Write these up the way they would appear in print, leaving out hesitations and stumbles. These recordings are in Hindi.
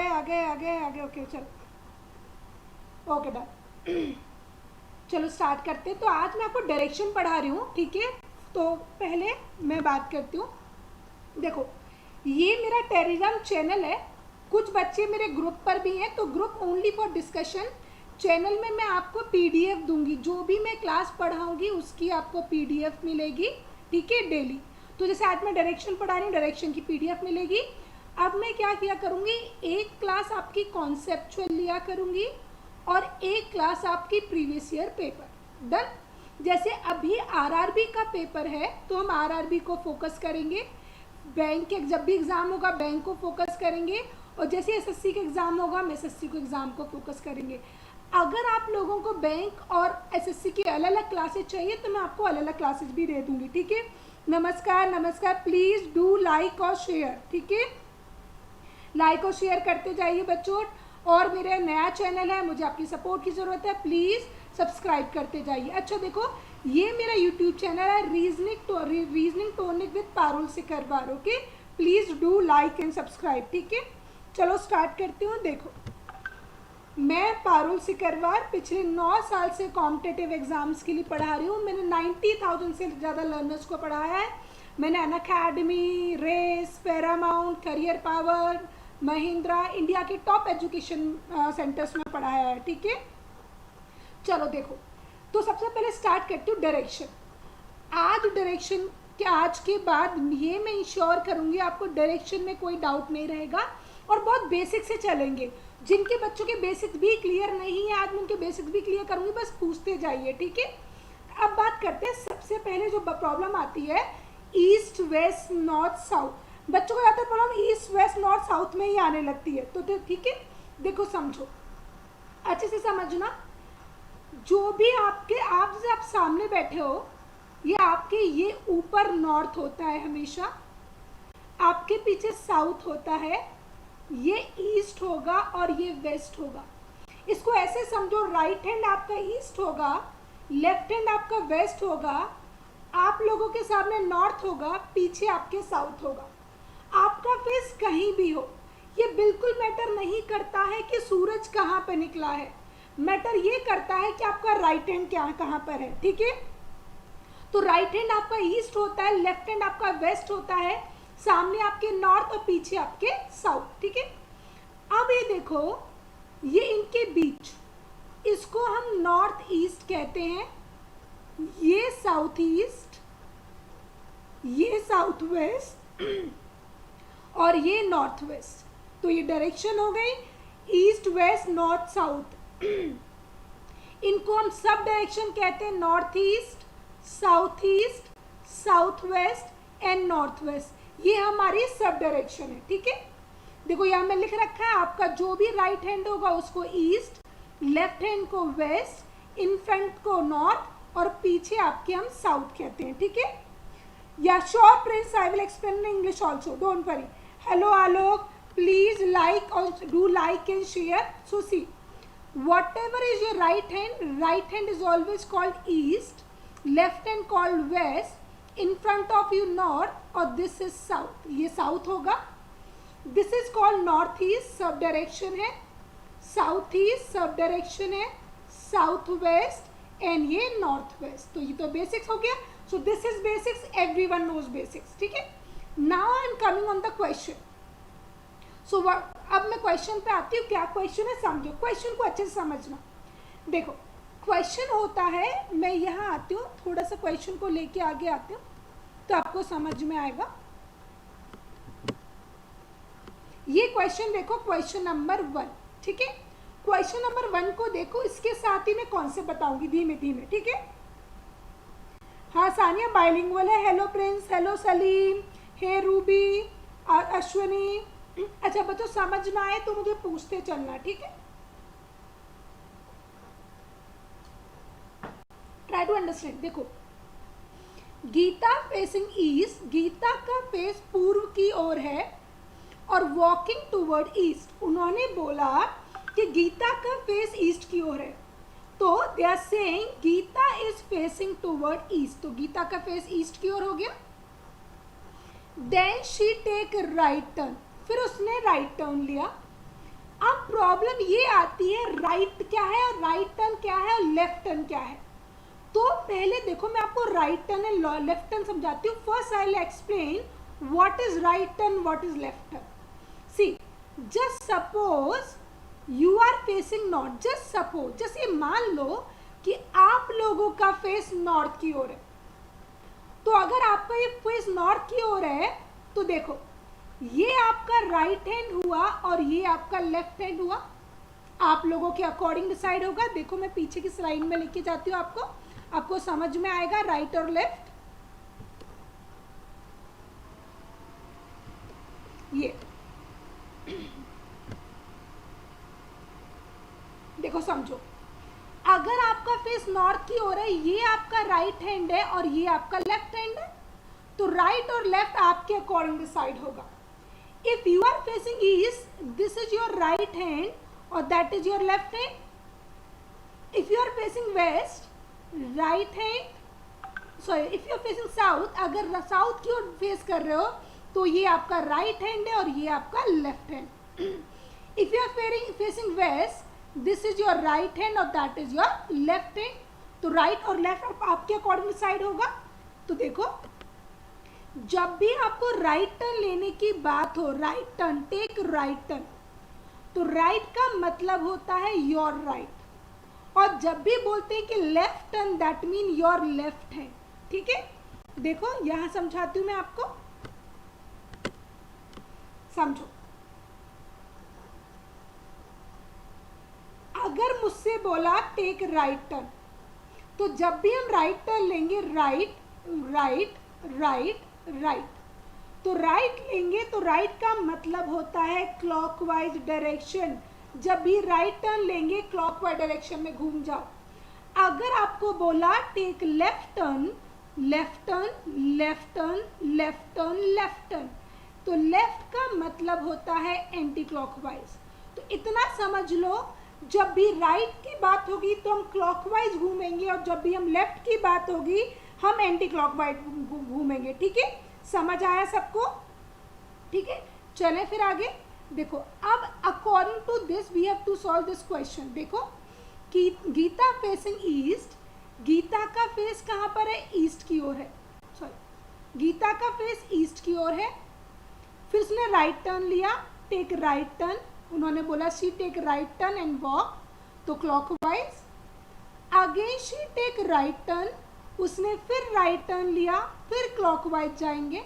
आ गए। ओके चलो, ओके डन। चलो स्टार्ट करते हैं। तो आज मैं आपको डायरेक्शन पढ़ा रही हूँ, ठीक है। तो पहले मैं बात करती हूँ। देखो, ये मेरा टेलीग्राम चैनल है, कुछ बच्चे मेरे ग्रुप पर भी हैं, तो group only for discussion. Channel में मैं आपको पीडीएफ दूंगी, जो भी मैं क्लास पढ़ाऊंगी उसकी आपको पीडीएफ मिलेगी, ठीक है, डेली। तो जैसे आज मैं डायरेक्शन पढ़ा रही हूँ, डायरेक्शन की पीडीएफ मिलेगी। अब मैं क्या किया करूँगी, एक क्लास आपकी कॉन्सेप्चुअल लिया करूँगी और एक क्लास आपकी प्रीवियस ईयर पेपर। डन। जैसे अभी आरआरबी का पेपर है तो हम आरआरबी को फोकस करेंगे, बैंक के जब भी एग्ज़ाम होगा बैंक को फोकस करेंगे, और जैसे एसएससी का एग्ज़ाम होगा हम एसएससी को एग्ज़ाम को फोकस करेंगे। अगर आप लोगों को बैंक और एसएससी की अलग अलग क्लासेज चाहिए तो मैं आपको अलग अलग क्लासेज भी दे दूंगी, ठीक है। नमस्कार, प्लीज़ डू लाइक और शेयर, ठीक है। लाइक और शेयर करते जाइए बच्चों। और मेरा नया चैनल है, मुझे आपकी सपोर्ट की ज़रूरत है, प्लीज़ सब्सक्राइब करते जाइए। अच्छा देखो, ये मेरा यूट्यूब चैनल है reasoning tonic with Parul Sikarwar, okay. Please do like and subscribe, ठीक है। चलो स्टार्ट करती हूँ। देखो, मैं पारुल सिकरवार पिछले 9 साल से कॉम्पिटिटिव एग्जाम्स के लिए पढ़ा रही हूँ। मैंने 90,000 से ज़्यादा लर्नर्स को पढ़ाया है। मैंने Unacademy, Race, Paramount, Career Power, Mahindra, India के टॉप एजुकेशन सेंटर्स में पढ़ाया है, ठीक है। चलो देखो, तो सबसे पहले स्टार्ट करती हूँ डायरेक्शन। आज डायरेक्शन के आज के बाद ये मैं इंश्योर करूँगी आपको डायरेक्शन में कोई डाउट नहीं रहेगा, और बहुत बेसिक से चलेंगे। जिनके बच्चों के बेसिक्स भी क्लियर नहीं है आज मैं उनके बेसिक्स भी क्लियर करूँगी, बस पूछते जाइए, ठीक है। अब बात करते हैं, सबसे पहले जो प्रॉब्लम आती है ईस्ट वेस्ट नॉर्थ साउथ। बच्चों को ज़्यादातर problem east west north south में ही आने लगती है, तो ठीक है। देखो समझो, अच्छे से समझना। जो भी आप सामने बैठे हो, ये आपके ये ऊपर नॉर्थ होता है हमेशा, आपके पीछे साउथ होता है, ये ईस्ट होगा और ये वेस्ट होगा। इसको ऐसे समझो, राइट हैंड आपका ईस्ट होगा, लेफ्ट हैंड आपका वेस्ट होगा, आप लोगों के सामने नॉर्थ होगा, पीछे आपके साउथ होगा। आपका फेस कहीं भी हो, ये बिल्कुल मैटर नहीं करता है कि सूरज कहाँ पे निकला है, मैटर ये करता है कि आपका राइट हैंड कहाँ पर है, ठीक है। तो राइट हैंड आपका ईस्ट होता है, लेफ्ट हैंड आपका वेस्ट होता है, सामने आपके नॉर्थ और पीछे आपके साउथ, ठीक है। अब ये देखो, ये इनके बीच, इसको हम नॉर्थ ईस्ट कहते हैं, ये साउथ ईस्ट, ये साउथ वेस्ट और ये नॉर्थ वेस्ट। तो ये डायरेक्शन हो गई ईस्ट वेस्ट नॉर्थ साउथ। इनको हम सब डायरेक्शन कहते हैं, north east, south west and north west. ये हमारी सब डायरेक्शन है, ठीक है। देखो यहाँ में लिख रखा है, आपका जो भी राइट हैंड होगा उसको ईस्ट, लेफ्ट हैंड को वेस्ट, इन फ्रंट को नॉर्थ और पीछे आपके हम साउथ कहते हैं, ठीक है। या sure Prince, I will explain in English also, don't worry. Hello Alok, please like और do like and share. So see, whatever is your right hand is always called east, left hand called west, in front of you north और this is south, ये south होगा। this is called north east, सब डायरेक्शन है, साउथ ईस्ट सब डायरेक्शन है, साउथ वेस्ट एंड ये नॉर्थ वेस्ट। तो ये तो बेसिक्स हो गया। So this is basics, everyone knows basics, ठीक है। Now I am coming on the question. So अब मैं क्वेश्चन पे आती हूँ। क्या क्वेश्चन है समझो, क्वेश्चन को अच्छे से समझना। देखो क्वेश्चन होता है, मैं यहाँ आती हूँ, थोड़ा सा क्वेश्चन को लेके आगे आती हूँ तो आपको समझ में आएगा। ये क्वेश्चन देखो, क्वेश्चन नंबर 1, ठीक है। क्वेश्चन नंबर 1 को देखो, इसके साथ ही मैं कॉन्सेप्ट बताऊंगी धीमे धीमे, ठीक है। हाँ सानिया बाइलिंगुअल है। हेलो प्रिंस, हेलो सलीम, हे रूबी, अश्वनी। अच्छा बच्चों, समझना है तो मुझे पूछते चलना, ठीक है। Try to understand. देखो, गीता फेसिंग ईस्ट, गीता का फेस पूर्व की ओर है और वॉकिंग टूवर्ड ईस्ट। उन्होंने बोला कि गीता का फेस ईस्ट की ओर है, तो they are saying Geeta is facing toward east. तो गीता का फेस ईस्ट की ओर हो गया। Then she take right turn, फिर उसने राइट टर्न लिया। अब प्रॉब्लम ये आती है राइट क्या है और राइट टर्न क्या है और लेफ्ट टर्न क्या है। तो पहले देखो मैं आपको right turn and left turn समझाती हूँ। First I will explain what is right turn, what is left turn. See just suppose you are facing north, just suppose, just ये मान लो कि आप लोगों का फेस नॉर्थ की ओर है। तो अगर आपका ये फेस नॉर्थ की ओर है तो देखो ये आपका राइट हैंड हुआ और ये आपका लेफ्ट हैंड हुआ। आप लोगों के अकॉर्डिंग डिसाइड होगा। देखो मैं पीछे की स्लाइड में लेके जाती हूँ, आपको समझ में आएगा राइट और लेफ्ट। ये देखो समझो, अगर आपका फेस नॉर्थ की ओर है, ये आपका राइट हैंड है और ये आपका लेफ्ट हैंड है, तो राइट और लेफ्ट आपके अकॉर्डिंग डिसाइड होगा। If you are facing east, this is your right hand और that is your left hand. If you are facing west, right hand, sorry if you are facing south, अगर साउथ की ओर फेस कर रहे हो तो ये आपका राइट हैंड है और ये आपका left hand. If you are facing west, this is your right hand और that is your left hand. तो राइट और लेफ्ट आपके अकॉर्डिंग डिसाइड होगा। तो देखो जब भी आपको राइट टर्न लेने की बात हो, right turn, take right turn, तो राइट का मतलब होता है योर राइट। और जब भी बोलते हैं कि left turn, that mean your left है। ठीक है, देखो यहां समझाती हूं मैं आपको, समझो। अगर मुझसे बोला टेक राइट टर्न, तो जब भी हम राइट टर्न लेंगे, राइट राइट राइट राइट, तो राइट लेंगे तो राइट का मतलब होता है क्लॉकवाइज डायरेक्शन। जब भी राइट टर्न लेंगे क्लॉकवाइज डायरेक्शन में घूम जाओ। अगर आपको बोला take left turn, left turn left turn left turn left turn, तो लेफ्ट का मतलब होता है एंटी क्लॉकवाइज। तो इतना समझ लो, जब भी राइट की बात होगी तो हम क्लॉकवाइज घूमेंगे और जब भी हम लेफ्ट की बात होगी हम एंटी क्लॉकवाइज घूमेंगे। ठीक है, समझ आया सबको? ठीक है, चलें फिर आगे। देखो अब according to this we have to solve this question. देखो कि गीता फेसिंग ईस्ट, गीता का फेस कहाँ पर है? ईस्ट की ओर है। सॉरी, गीता का फेस ईस्ट की ओर है। फिर उसने राइट टर्न लिया, टेक राइट टर्न। उन्होंने बोला she take right turn and walk, तो clockwise. Again she take right turn, उसने फिर राइट टर्न लिया, फिर क्लॉकवाइज जाएंगे।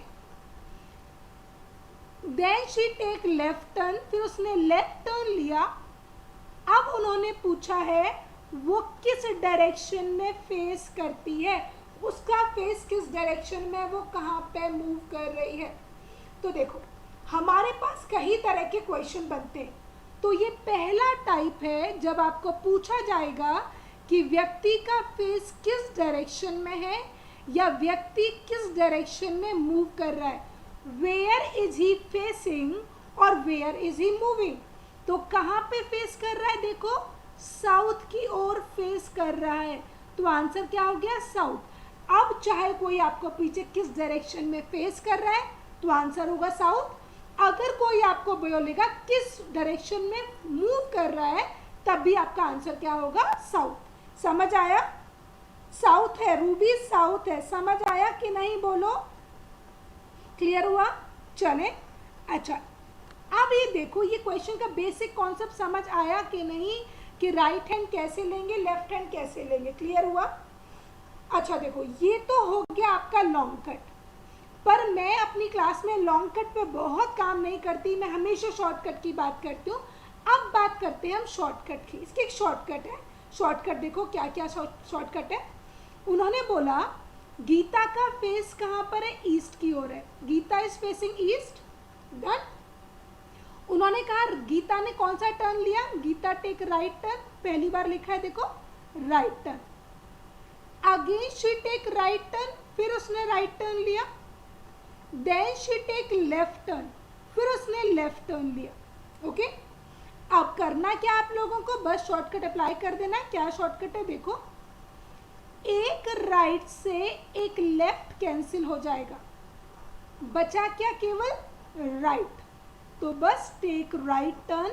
Then she take left turn, फिर उसने लेफ्ट टर्न लिया। अब उन्होंने पूछा है वो किस डायरेक्शन में फेस करती है, उसका फेस किस डायरेक्शन में, वो कहाँ पे मूव कर रही है। तो देखो हमारे पास कई तरह के क्वेश्चन बनते हैं। तो ये पहला टाइप है जब आपको पूछा जाएगा कि व्यक्ति का फेस किस डायरेक्शन में है या व्यक्ति किस डायरेक्शन में मूव कर रहा है। वेयर इज ही फेसिंग और वेयर इज ही मूविंग। तो कहाँ पे फेस कर रहा है? देखो साउथ की ओर फेस कर रहा है, तो आंसर क्या हो गया? साउथ। अब चाहे कोई आपको पीछे किस डायरेक्शन में फेस कर रहा है तो आंसर होगा साउथ। अगर कोई आपको बोलेगा किस डायरेक्शन में मूव कर रहा है तब भी आपका आंसर क्या होगा? साउथ। समझ आया? साउथ है रूबी, साउथ है। समझ आया कि नहीं? बोलो, क्लियर हुआ? चले अच्छा, अब ये देखो ये क्वेश्चन का बेसिक कॉन्सेप्ट समझ आया कि नहीं, कि राइट हैंड कैसे लेंगे, लेफ्ट हैंड कैसे लेंगे। क्लियर हुआ? अच्छा देखो ये तो हो गया आपका लॉन्ग कट, पर मैं अपनी क्लास में लॉन्ग कट पे बहुत काम नहीं करती, मैं हमेशा शॉर्टकट की बात करती हूँ। अब बात करते हैं हम शॉर्टकट की। इसकी एक शॉर्टकट है। शॉर्टकट देखो क्या क्या शॉर्टकट है। उन्होंने बोला गीता का फेस कहाँ पर है? ईस्ट की ओर है। Geeta is facing east. Done. उन्होंने कहा गीता ने कौन सा टर्न लिया? Geeta take right turn. पहली बार लिखा है देखो right turn. Again she take right turn, फिर उसने राइट टर्न लिया। Then she take left turn, फिर उसने लेफ्ट टर्न लिया। ओके, अब करना क्या आप लोगों को? बस शॉर्टकट अप्लाई कर देना है। क्या शॉर्टकट है? देखो एक राइट से एक लेफ्ट कैंसिल हो जाएगा, बचा क्या? केवल राइट। तो बस take right turn,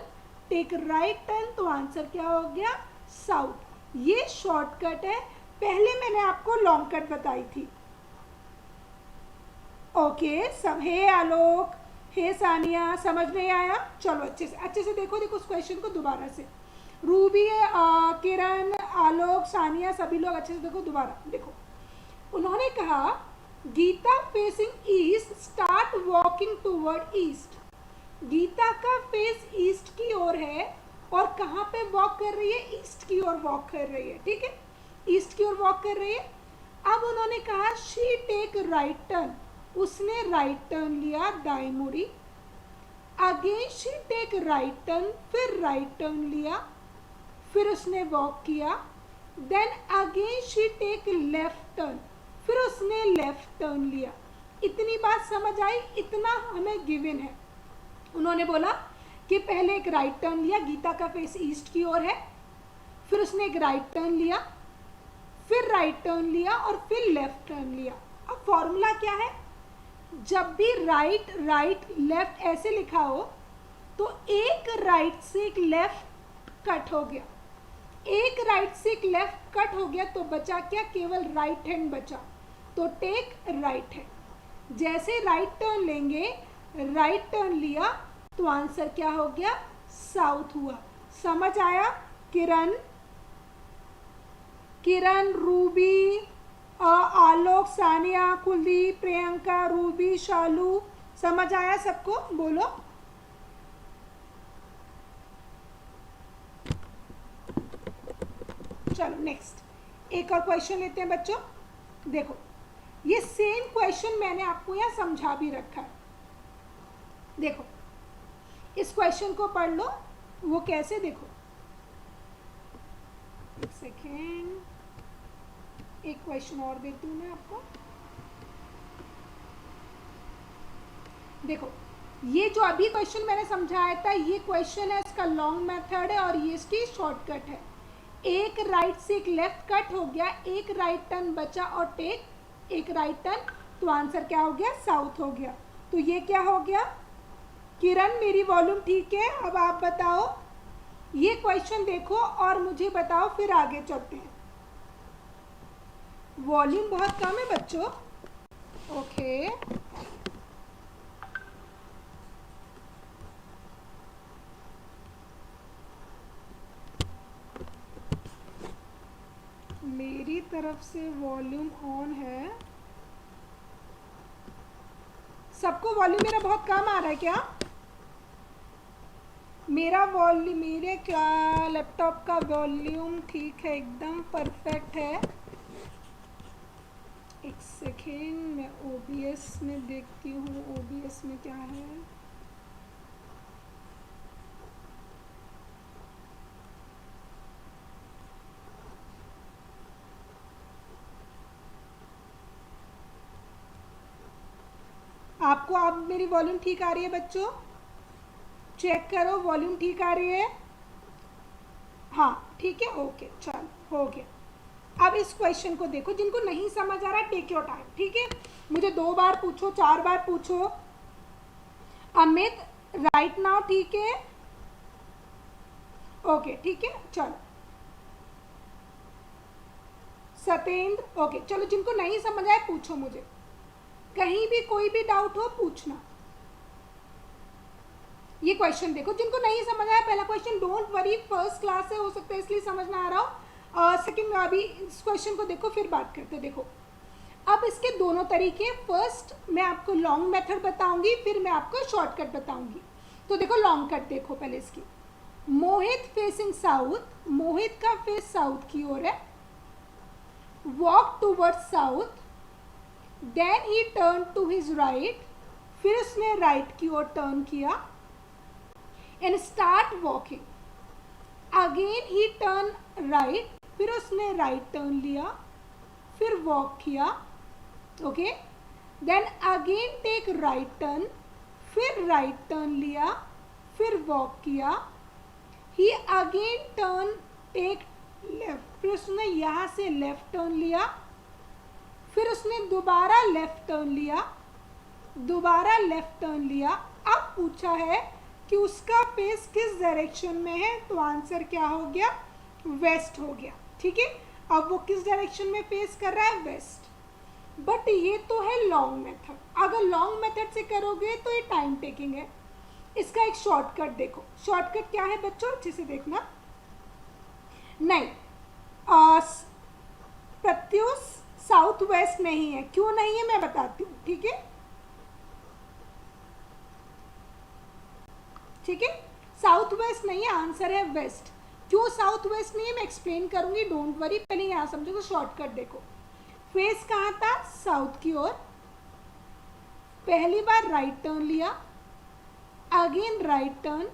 take right turn, तो आंसर क्या हो गया? साउथ। ये शॉर्टकट है, पहले मैंने आपको लॉन्ग कट बताई थी। ओके सब, हे आलोक, हे सानिया, समझ नहीं आया? चलो अच्छे से देखो उस क्वेश्चन को दोबारा से। रूबी, किरण, आलोक, सानिया, सभी लोग अच्छे से देखो दोबारा। देखो उन्होंने कहा Gita facing east, start walking toward east. Gita का फेस ईस्ट की ओर है और कहाँ पे वॉक कर रही है? ईस्ट की ओर वॉक कर रही है, ठीक है, ईस्ट की ओर वॉक कर रही है। अब उन्होंने कहा शी टेक राइट टर्न, उसने राइट टर्न लिया, दाई मुड़ी। Again she take right turn, फिर राइट टर्न लिया, फिर उसने वॉक किया। Then again she take left turn, फिर उसने लेफ्ट टर्न लिया। इतनी बात समझ आई? इतना हमें गिवन है। उन्होंने बोला कि पहले एक राइट टर्न लिया, गीता का फेस ईस्ट की ओर है, फिर उसने एक राइट टर्न लिया, फिर राइट टर्न लिया और फिर लेफ्ट टर्न लिया। अब फॉर्मूला क्या है? जब भी राइट राइट लेफ्ट ऐसे लिखा हो तो एक राइट से एक लेफ्ट कट हो गया, एक राइट से एक लेफ्ट कट हो गया तो बचा क्या? केवल राइट हैंड बचा, तो टेक राइट हैंड। जैसे राइट टर्न लेंगे, राइट टर्न लिया तो आंसर क्या हो गया? साउथ हुआ। समझ आया? किरण, रूबी, आलोक, सानिया, कुलदीप, प्रियंका, रूबी, शालू, समझ आया सबको? बोलो। चलो नेक्स्ट एक और क्वेश्चन लेते हैं बच्चों। देखो ये सेम क्वेश्चन मैंने आपको यहाँ समझा भी रखा है। देखो इस क्वेश्चन को पढ़ लो, वो कैसे, देखो एक सेकेंड, एक क्वेश्चन और देती हूँ मैं आपको। देखो ये जो अभी क्वेश्चन मैंने समझाया था, ये क्वेश्चन है, इसका लॉन्ग मेथड है और ये इसकी शॉर्टकट है। एक राइट से एक लेफ्ट कट हो गया, एक राइट टर्न बचा और टेक एक राइट टर्न, तो आंसर क्या हो गया? साउथ हो गया। तो ये क्या हो गया? किरण मेरी वॉल्यूम ठीक है? अब आप बताओ, ये क्वेश्चन देखो और मुझे बताओ, फिर आगे चलते हैं। वॉल्यूम बहुत कम है बच्चों। ओके मेरी तरफ से वॉल्यूम ऑन है। सबको वॉल्यूम मेरा बहुत कम आ रहा है क्या? मेरा वॉल्यूम, मेरे क्या लैपटॉप का वॉल्यूम ठीक है, एकदम परफेक्ट है। एक सेकेंड, मैं OBS में देखती हूँ, OBS में क्या है। आपको अब मेरी वॉल्यूम ठीक आ रही है बच्चों? चेक करो वॉल्यूम ठीक आ रही है? हाँ ठीक है, ओके चलो हो गया। अब इस क्वेश्चन को देखो, जिनको नहीं समझ आ रहा टेक योर टाइम, ठीक है, मुझे 2 बार पूछो, 4 बार पूछो। अमित राइट नाउ, ठीक है, ओके ठीक है, चलो। सत्येंद्र ओके, चलो जिनको नहीं समझ आए पूछो मुझे, कहीं भी कोई भी डाउट हो पूछना। ये क्वेश्चन देखो, जिनको नहीं समझ आया पहला question, don't worry, first class है, हो सकता है इसलिए समझ ना आ रहा हो। सेकंड अभी इस क्वेश्चन को देखो, फिर बात करते हैं। देखो अब इसके दोनों तरीके, फर्स्ट मैं आपको लॉन्ग मेथड बताऊंगी, फिर मैं आपको शॉर्टकट बताऊंगी। तो देखो लॉन्ग कट देखो पहले इसकी। मोहित फेसिंग साउथ, मोहित का फेस साउथ की ओर है, walk toward south, then he turn to his right, फिर उसने राइट की ओर टर्न किया, and start walking. Again he turn right, फिर उसने राइट टर्न लिया, फिर वॉक किया, okay, then again take right turn, फिर राइट टर्न लिया, फिर वॉक किया, he again turn take left, फिर उसने यहाँ से लेफ्ट टर्न लिया, फिर उसने दोबारा लेफ्ट टर्न लिया, दोबारा लेफ्ट टर्न लिया। अब पूछा है कि उसका फेस किस डायरेक्शन में है, तो आंसर क्या हो गया, वेस्ट हो गया। ठीक है, अब वो किस डायरेक्शन में फेस कर रहा है, वेस्ट। बट ये तो है लॉन्ग मेथड, अगर लॉन्ग मेथड से करोगे तो ये टाइम टेकिंग है। इसका एक शॉर्टकट देखो, शॉर्टकट क्या है बच्चों, अच्छे से देखना। नहीं, प्रत्युष साउथ वेस्ट नहीं है। क्यों नहीं है मैं बताती हूँ, ठीक है, ठीक है, साउथ वेस्ट नहीं है, आंसर है वेस्ट। क्यों साउथ वेस्ट नहीं है मैं एक्सप्लेन करूंगी, डोंट वरी, पहले यहाँ समझो तो शॉर्टकट देखो। फेस कहाँ था, साउथ की ओर, पहली बार राइट टर्न लिया, अगेन राइट टर्न,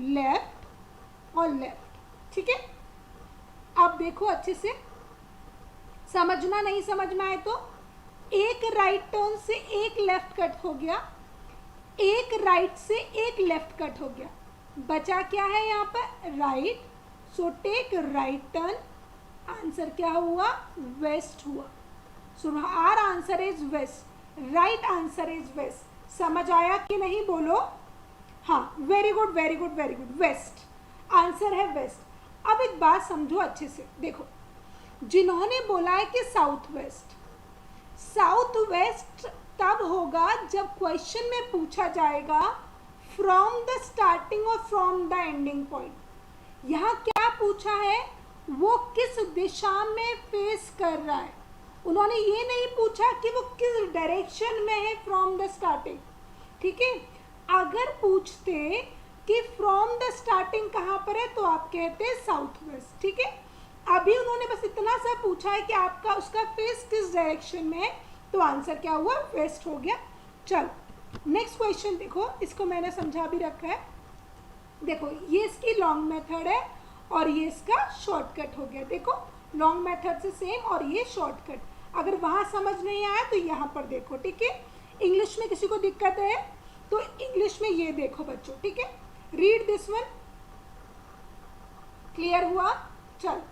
लेफ्ट और लेफ्ट। ठीक है, अब देखो अच्छे से समझना, नहीं समझ में आए तो एक राइट टर्न से एक लेफ्ट कट हो गया, एक राइट से एक लेफ्ट कट हो गया, बचा क्या है यहाँ पर, right. So take right turn, answer क्या हुआ, वेस्ट हुआ। So our answer is west, right answer is west. समझ आया कि नहीं, बोलो। हाँ, very good very good very good, west answer है, वेस्ट। अब एक बात समझो अच्छे से, देखो जिन्होंने बोला है कि साउथ वेस्ट, साउथ वेस्ट तब होगा जब क्वेश्चन में पूछा जाएगा फ्रॉम द स्टार्टिंग और फ्रॉम द एंडिंग पॉइंट। यहाँ क्या पूछा है, वो किस दिशा में फेस कर रहा है। उन्होंने ये नहीं पूछा कि वो किस डायरेक्शन में है फ्रॉम द स्टार्टिंग। ठीक है, अगर पूछते कि फ्रॉम द स्टार्टिंग कहाँ पर है तो आप कहते साउथ वेस्ट। ठीक है, अभी उन्होंने बस इतना सा पूछा है कि आपका उसका फेस किस डायरेक्शन में है, तो आंसर क्या हुआ, वेस्ट हो गया। चलो नेक्स्ट क्वेश्चन देखो, इसको मैंने समझा भी रखा है। देखो ये इसकी लॉन्ग मेथड है और ये इसका शॉर्टकट हो गया। देखो लॉन्ग मेथड से सेम और ये शॉर्टकट। अगर वहाँ समझ नहीं आया तो यहाँ पर देखो। ठीक है, इंग्लिश में किसी को दिक्कत है तो इंग्लिश में ये देखो बच्चों। ठीक है, रीड दिस वन। क्लियर हुआ, चल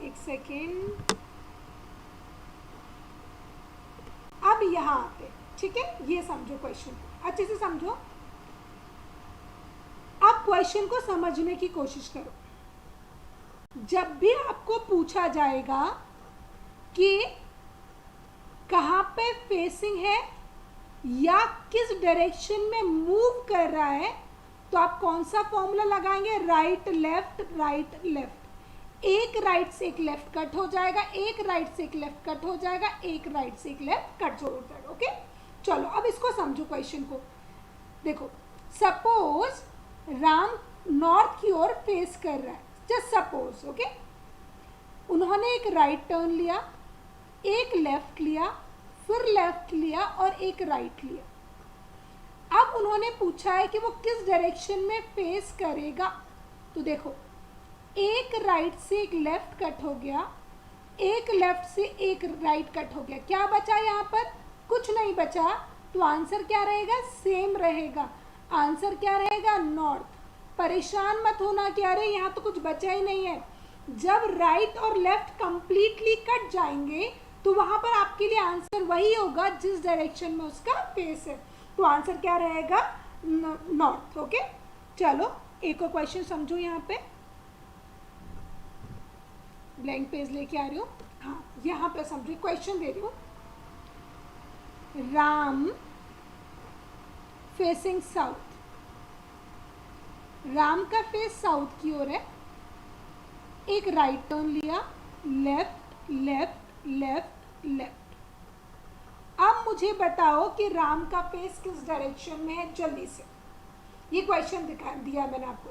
एक सेकेंड, अब यहाँ आते। ठीक है, ये समझो क्वेश्चन, अच्छे से समझो। अब क्वेश्चन को समझने की कोशिश करो। जब भी आपको पूछा जाएगा कि कहाँ पे फेसिंग है या किस डायरेक्शन में मूव कर रहा है, तो आप कौन सा फॉर्मूला लगाएंगे, राइट लेफ्ट राइट लेफ्ट। एक राइट से एक लेफ्ट कट हो जाएगा, एक राइट से एक लेफ्ट कट हो जाएगा, एक राइट से एक लेफ्ट कट हो जाएगा। ओके, चलो अब इसको समझो क्वेश्चन को। देखो सपोज राम नॉर्थ की ओर फेस कर रहा है, जस्ट सपोज। ओके, उन्होंने एक राइट टर्न लिया, एक लेफ्ट लिया, फिर लेफ्ट लिया और एक राइट लिया। अब उन्होंने पूछा है कि वो किस डायरेक्शन में फेस करेगा। तो देखो एक राइट से एक लेफ्ट कट हो गया, एक लेफ्ट से एक राइट कट हो गया, क्या बचा यहाँ पर, कुछ नहीं बचा। तो आंसर क्या रहेगा, सेम रहेगा। आंसर क्या रहेगा, नॉर्थ। परेशान मत होना कि अरे यहाँ तो कुछ बचा ही नहीं है। जब राइट और लेफ्ट कंप्लीटली कट जाएंगे तो वहाँ पर आपके लिए आंसर वही होगा जिस डायरेक्शन में उसका फेस है। तो आंसर क्या रहेगा, नॉर्थ। ओके, चलो एक और क्वेश्चन समझो। यहाँ पे ब्लैंक पेज लेके आ रही हूँ। हाँ, यहाँ पे समझो, क्वेश्चन दे रही हूँ। राम फेसिंग साउथ, राम का फेस साउथ की ओर है, एक राइट टर्न लिया, लेफ्ट लेफ्ट लेफ्ट लेफ्ट। अब मुझे बताओ कि राम का फेस किस डायरेक्शन में है, जल्दी से। ये क्वेश्चन दिखा दिया मैंने आपको।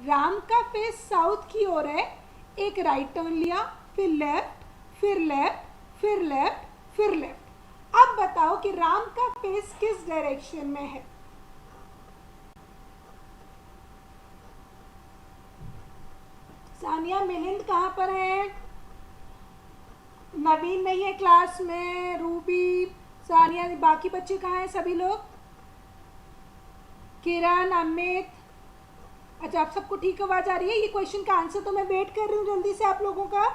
राम का फेस साउथ की ओर है, एक राइट टर्न लिया, फिर लेफ्ट फिर लेफ्ट फिर लेफ्ट फिर लेफ्ट। अब बताओ कि राम का फेस किस डायरेक्शन में है। सानिया, मिलिंद कहाँ पर है, नवीन नहीं है क्लास में, रूबी, सानिया, बाकी बच्चे कहाँ हैं, सभी लोग, किरण, अमित, अच्छा, आप सबको ठीक आवाज आ रही है? ये क्वेश्चन का आंसर तो मैं वेट कर रही हूँ जल्दी से आप लोगों का।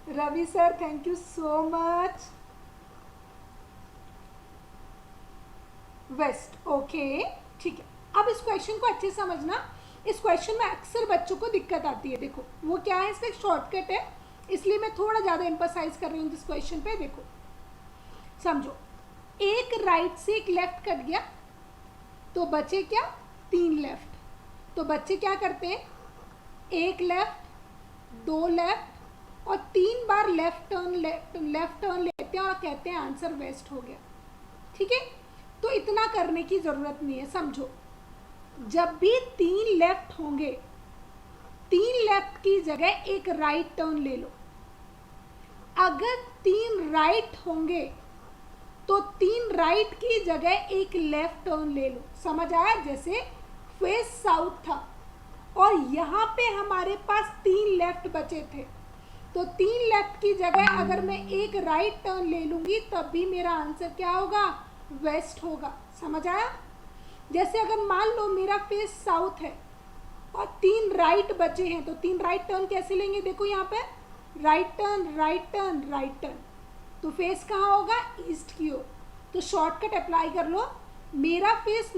Ravi sir thank you so much. West, okay ठीक है। अब इस क्वेश्चन को अच्छे से समझना। इस क्वेश्चन में अक्सर बच्चों को दिक्कत आती है। देखो वो क्या है, इसका शॉर्टकट है, इसलिए मैं थोड़ा ज़्यादा एम्फसाइज कर रही हूँ इस क्वेश्चन पे। देखो समझो, एक राइट से एक लेफ्ट कट गया तो बचे क्या, 3 लेफ्ट। तो बच्चे क्या करते हैं, एक लेफ्ट, 2 लेफ्ट और 3 बार लेफ्ट टर्न लेते हैं और कहते हैं आंसर वेस्ट हो गया। ठीक है, तो इतना करने की जरूरत नहीं है। समझो, जब भी 3 लेफ्ट होंगे, 3 लेफ्ट की जगह एक राइट टर्न ले लो। अगर 3 राइट होंगे तो 3 राइट की जगह एक लेफ्ट टर्न ले लो। समझ आया? जैसे फेस साउथ था और यहाँ पे हमारे पास 3 लेफ्ट बचे थे, तो 3 लेफ्ट की जगह अगर मैं एक राइट टर्न ले लूंगी तब भी मेरा आंसर क्या होगा, वेस्ट होगा। समझ आया? जैसे अगर मान लो मेरा फेस साउथ है और 3 राइट बचे हैं, तो 3 राइट टर्न कैसे लेंगे? देखो यहाँ पे right turn, right turn, right turn, तो फेस कहाँ होगा, ईस्ट की ओर। तो शॉर्टकट अप्लाई कर लो। मेरा फेस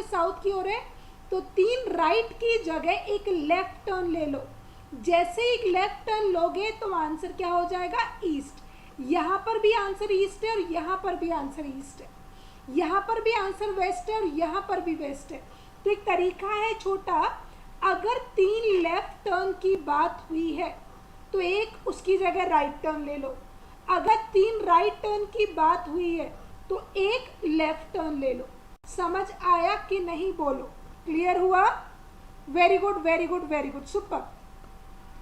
साउथ की ओर है, तो 3 राइट की जगह एक लेफ्ट टर्न ले लो। जैसे एक लेफ्ट टर्न लोगे तो आंसर क्या हो जाएगा, ईस्ट। यहाँ पर भी आंसर ईस्ट है और यहाँ पर भी आंसर ईस्ट है। यहाँ पर भी आंसर वेस्ट है और यहाँ पर भी वेस्ट है। तो एक तरीका है छोटा, अगर 3 लेफ्ट टर्न की बात हुई है तो एक उसकी जगह राइट टर्न ले लो। अगर 3 राइट टर्न की बात हुई है तो एक लेफ्ट टर्न ले लो। समझ आया कि नहीं, बोलो। क्लियर हुआ? Very good very good very good, super.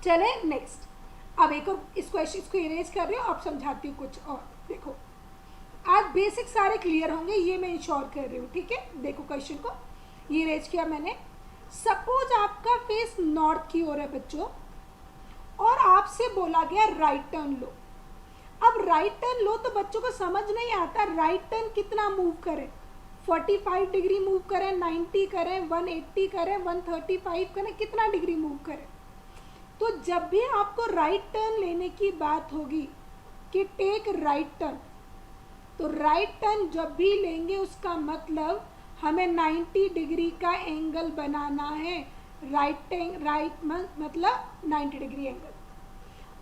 चले नेक्स्ट। अब एक और इस क्वेश्चन को इरेज कर रही हूँ, अब समझाती हूँ कुछ और। देखो आज बेसिक सारे क्लियर होंगे, ये मैं इंश्योर कर रही हूँ। ठीक है, देखो क्वेश्चन को ये इरेज किया मैंने। सपोज आपका फेस नॉर्थ की ओर है बच्चों और आपसे बोला गया राइट टर्न लो। अब राइट टर्न लो तो बच्चों को समझ नहीं आता राइट टर्न कितना मूव करें, 45 डिग्री मूव करें, 90 करें, 180 करें, 135 करें, कितना डिग्री मूव करें। तो जब भी आपको राइट टर्न लेने की बात होगी कि टेक राइट टर्न, तो राइट टर्न जब भी लेंगे उसका मतलब हमें 90 डिग्री का एंगल बनाना है। राइट मतलब 90 डिग्री एंगल।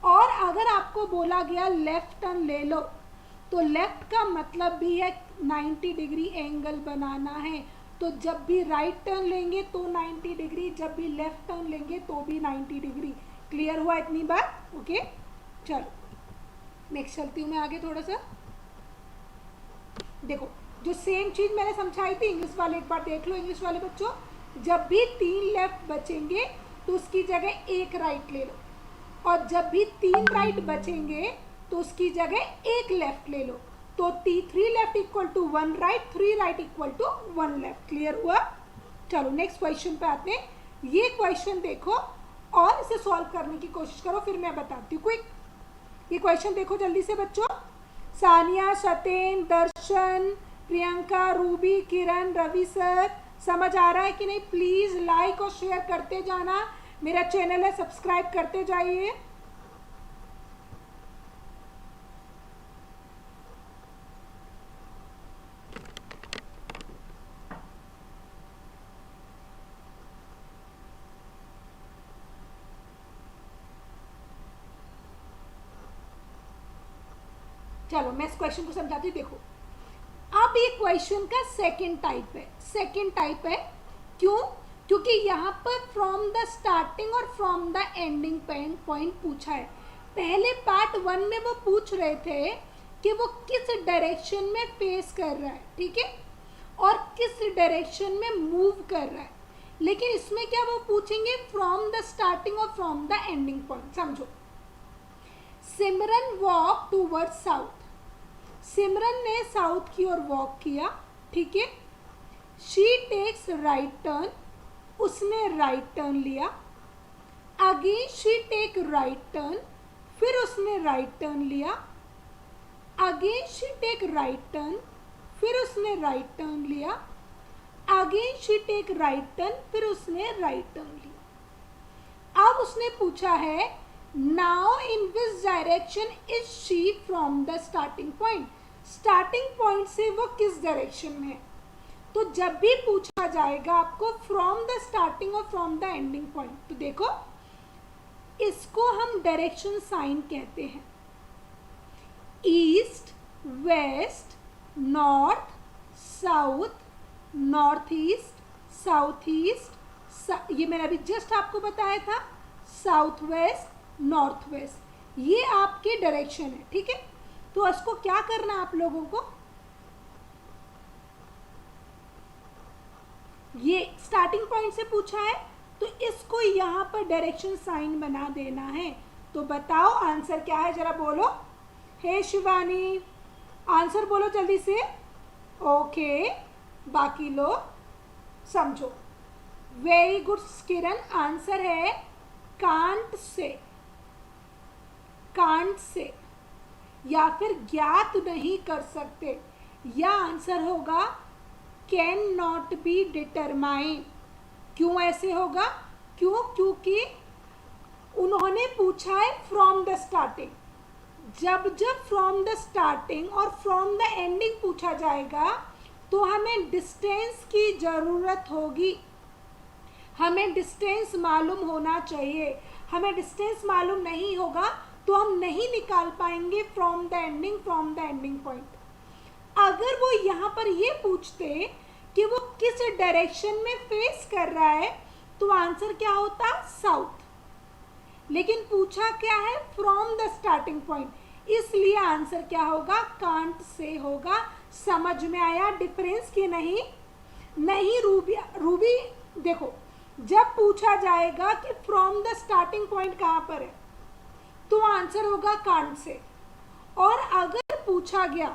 और अगर आपको बोला गया लेफ्ट टर्न ले लो तो लेफ्ट का मतलब भी है 90 डिग्री एंगल बनाना है। तो जब भी राइट टर्न लेंगे तो 90 डिग्री, जब भी लेफ्ट टर्न लेंगे तो भी 90 डिग्री। क्लियर हुआ इतनी बात? ओके चलो नेक्स्ट चलती हूँ मैं आगे थोड़ा सा। देखो जो सेम चीज मैंने समझाई थी इंग्लिश वाले, एक बार देख लो इंग्लिश वाले बच्चों। जब भी 3 लेफ्ट बचेंगे तो उसकी जगह एक राइट ले लो, और जब भी 3 राइट बचेंगे तो उसकी जगह एक लेफ्ट ले लो। तो 3 left equal to 1 right, 3 right equal to 1 left. Clear हुआ? चलो नेक्स्ट क्वेश्चन पे आते हैं। ये क्वेश्चन देखो और इसे सॉल्व करने की कोशिश करो, फिर मैं बताती हूँ क्विक। ये क्वेश्चन देखो जल्दी से बच्चों। सानिया, सतेन, दर्शन, प्रियंका, रूबी, किरण, रवि सर, समझ आ रहा है कि नहीं? प्लीज लाइक और शेयर करते जाना। मेरा चैनल है, सब्सक्राइब करते जाइए। चलो मैं इस क्वेश्चन को समझाती हूँ। देखो अब ये क्वेश्चन का सेकंड टाइप है। सेकंड टाइप है क्यों? क्योंकि यहाँ पर फ्रॉम द स्टार्टिंग और फ्रॉम द एंडिंग पॉइंट पूछा है। पहले पार्ट 1 में वो पूछ रहे थे कि वो किस डायरेक्शन में फेस कर रहा है, ठीक है, और किस डायरेक्शन में मूव कर रहा है। लेकिन इसमें क्या वो पूछेंगे फ्रॉम द स्टार्टिंग और फ्रॉम द एंडिंग पॉइंट। समझो, Simran walk toward south. Simran ने साउथ की ओर वॉक किया, ठीक है। शी टेक्स राइट टर्न, उसने राइट टर्न लिया। Again she take right turn, फिर उसने राइट टर्न लिया। Again she take right turn, फिर उसने राइट टर्न लिया। Again she take right turn, फिर उसने राइट टर्न लिया। अब उसने पूछा है now in which direction is she from the starting point, starting point से वो किस डायरेक्शन में है। तो जब भी पूछा जाएगा आपको फ्रॉम द स्टार्टिंग और फ्रॉम द एंडिंग पॉइंट, तो देखो इसको हम डायरेक्शन साइन कहते हैं। East, west, north, south, north east, south east, ये मैंने अभी जस्ट आपको बताया था, साउथ वेस्ट, नॉर्थ वेस्ट, ये आपके डायरेक्शन है। ठीक है, तो इसको क्या करना है आप लोगों को, ये स्टार्टिंग पॉइंट से पूछा है तो इसको यहाँ पर डायरेक्शन साइन बना देना है। तो बताओ आंसर क्या है, जरा बोलो। हे शिवानी, आंसर बोलो जल्दी से। ओके, बाकी लोग समझो। वेरी गुड किरण, आंसर है कांट से, कांट से, या फिर ज्ञात नहीं कर सकते, या आंसर होगा कैन नॉट बी डिटरमाइन। क्यों ऐसे होगा, क्यों, क्योंकि उन्होंने पूछा है फ्रॉम द स्टार्टिंग। जब जब फ्रॉम द स्टार्टिंग और फ्रॉम द एंडिंग पूछा जाएगा तो हमें डिस्टेंस की ज़रूरत होगी, हमें डिस्टेंस मालूम होना चाहिए। हमें डिस्टेंस मालूम नहीं होगा तो हम नहीं निकाल पाएंगे फ्रॉम द एंडिंग पॉइंट। अगर वो यहाँ पर ये पूछते कि वो किस डायरेक्शन में फेस कर रहा है तो आंसर क्या होता, साउथ। लेकिन पूछा क्या है, फ्रॉम द स्टार्टिंग पॉइंट, इसलिए आंसर क्या होगा, कांट से होगा। समझ में आया डिफरेंस कि नहीं? नहीं रूबी देखो, जब पूछा जाएगा कि फ्रॉम द स्टार्टिंग पॉइंट कहाँ पर है तो आंसर होगा कांट से, और अगर पूछा गया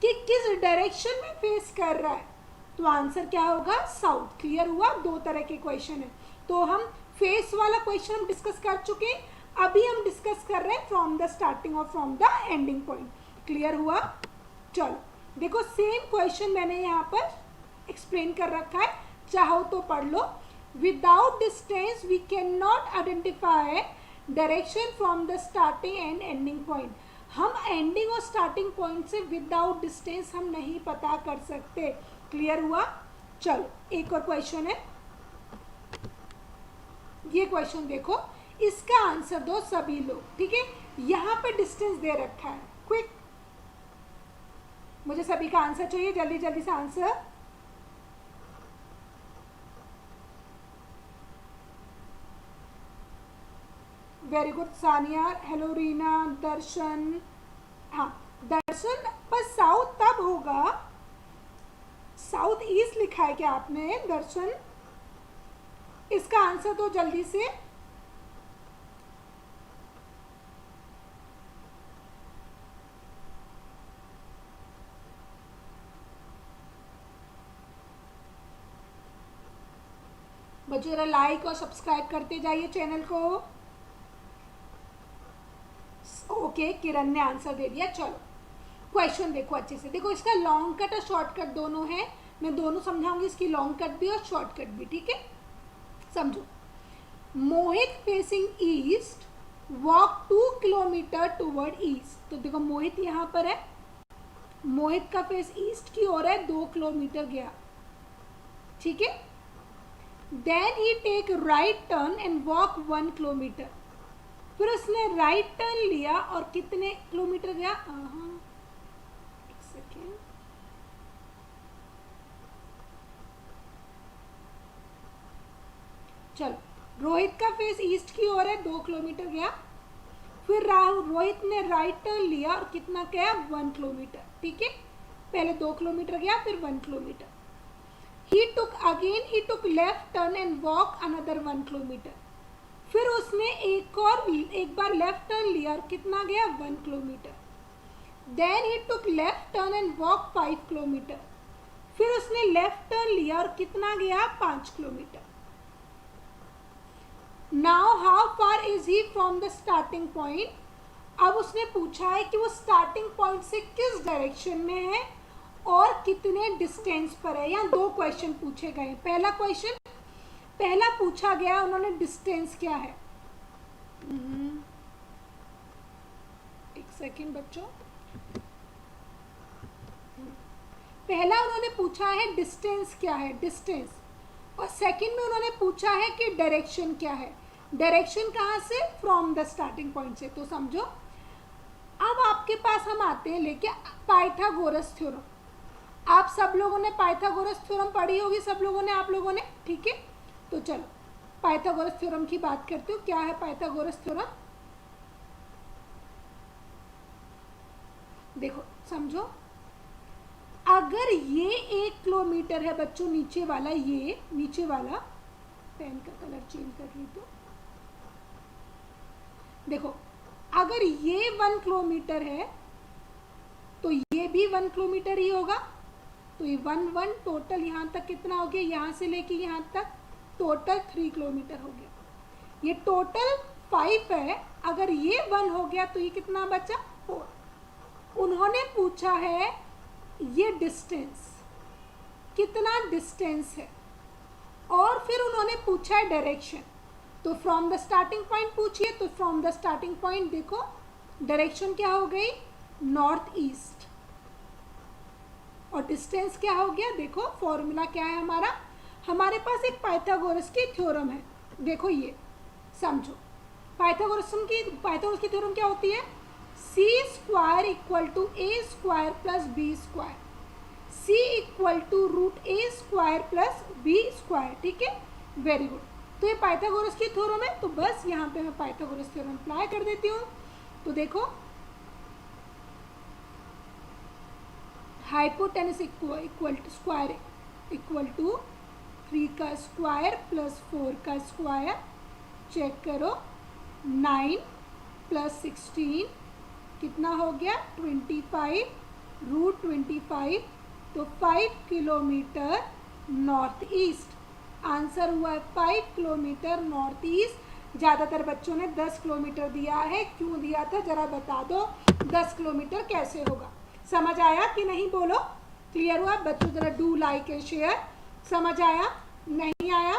कि किस डायरेक्शन में फेस कर रहा है तो आंसर क्या होगा, साउथ। क्लियर हुआ? दो तरह के क्वेश्चन है। तो हम फेस वाला क्वेश्चन हम डिस्कस कर चुके हैं, अभी हम डिस्कस कर रहे हैं फ्रॉम द स्टार्टिंग और from the ending point. Clear हुआ? चलो देखो, सेम क्वेश्चन मैंने यहाँ पर एक्सप्लेन कर रखा है, चाहो तो पढ़ लो। Without distance we can not identify direction from the starting and ending point. हम एंडिंग और स्टार्टिंग पॉइंट से विदाउट डिस्टेंस हम नहीं पता कर सकते। क्लियर हुआ? चलो एक और क्वेश्चन है, ये क्वेश्चन देखो, इसका आंसर दो सभी लोग। ठीक है, यहाँ पे डिस्टेंस दे रखा है। क्विक, मुझे सभी का आंसर चाहिए, जल्दी जल्दी से answer. Very good Sania, hello Reena, Darshan. हाँ दर्शन, पर साउथ तब होगा, साउथ ईस्ट लिखा है क्या आपने दर्शन? इसका आंसर दो जल्दी से। बच्चों जरा लाइक और सब्सक्राइब करते जाइए चैनल को। ओके, किरण ने आंसर दे दिया। चलो क्वेश्चन देखो अच्छे से, देखो इसका लॉन्ग कट और शॉर्टकट दोनों है, मैं दोनों समझाऊंगी, इसकी लॉन्ग कट भी और शॉर्टकट भी। ठीक है, समझो। Mohit facing east walk 2 kilometre toward east. तो देखो मोहित यहाँ पर है, मोहित का फेस ईस्ट की ओर है, 2 किलोमीटर गया। ठीक है, then he take right turn and walk 1 kilometre. फिर उसने राइट टर्न लिया और कितने किलोमीटर गया? एक सेकेंड, चलो, रोहित का फेस ईस्ट की ओर है, 2 किलोमीटर गया। फिर रोहित ने राइट टर्न लिया और कितना गया? 1 किलोमीटर। ठीक है, पहले 2 किलोमीटर गया, फिर 1 kilometre. He took left turn and walk another 1 kilometre. फिर उसने एक बार लेफ्ट टर्न लिया और कितना गया? 1 kilometre. Then he took left turn and walk 5 kilometre. फिर उसने लेफ्ट टर्न लिया और कितना गया? 5 kilometre. Now how far is he from the starting point. अब उसने पूछा है कि वो स्टार्टिंग पॉइंट से किस डायरेक्शन में है और कितने डिस्टेंस पर है। यहाँ दो क्वेश्चन पूछे गए। पहला पूछा गया उन्होंने डिस्टेंस क्या है। एक सेकेंड बच्चों, पहला उन्होंने पूछा है डिस्टेंस क्या है, डिस्टेंस, और सेकंड में उन्होंने पूछा है कि डायरेक्शन क्या है। डायरेक्शन कहाँ से, फ्रॉम द स्टार्टिंग पॉइंट से। तो समझो अब आपके पास हम आते हैं लेके पाइथागोरस थ्योरम। आप सब लोगों ने पाइथागोरस थ्योरम पढ़ी होगी, सब लोगों ने, आप लोगों ने, ठीक है। तो चलो पाइथागोरस थ्योरम की बात करते हो। क्या है पाइथागोरस थ्योरम? देखो समझो, अगर ये 1 किलोमीटर है बच्चों, नीचे वाला, ये नीचे वाला, पेन का कलर चेंज कर ली तो देखो, अगर ये 1 किलोमीटर है तो ये भी 1 किलोमीटर ही होगा। तो ये 1 टोटल यहाँ तक कितना हो गया, यहाँ से लेके यहाँ तक टोटल 3 किलोमीटर हो गया। ये टोटल 5 है, अगर ये 1 हो गया तो ये कितना बचा, 4। उन्होंने पूछा है ये डिस्टेंस, कितना डिस्टेंस है, और फिर उन्होंने पूछा है डायरेक्शन। तो फ्रॉम द स्टार्टिंग पॉइंट पूछिए, तो फ्रॉम द स्टार्टिंग पॉइंट देखो डायरेक्शन क्या हो गई, नॉर्थ ईस्ट, और डिस्टेंस क्या हो गया। देखो फॉर्मूला क्या है हमारा, हमारे पास एक पाइथागोरस की थ्योरम है। देखो ये समझो, पाइथागोरस की थ्योरम क्या होती है, c square equal to a square plus b square, c equal to root a square plus b square, ठीक है, वेरी गुड। तो ये पाइथागोरस की थ्योरम है, तो बस यहाँ पे मैं पाइथागोरस थ्योरम अप्लाई कर देती हूँ। तो देखो hypotenuse equal to square equal to 3 का स्क्वायर प्लस 4 का स्क्वायर, चेक करो 9 प्लस 16 कितना हो गया, 25, रूट 25, तो 5 किलोमीटर नॉर्थ ईस्ट। आंसर हुआ है 5 किलोमीटर नॉर्थ ईस्ट। ज़्यादातर बच्चों ने 10 किलोमीटर दिया है, क्यों दिया था जरा बता दो, 10 किलोमीटर कैसे होगा। समझ आया कि नहीं, बोलो, क्लियर हुआ बच्चों? जरा डू लाइक एंड शेयर। समझ आया, नहीं आया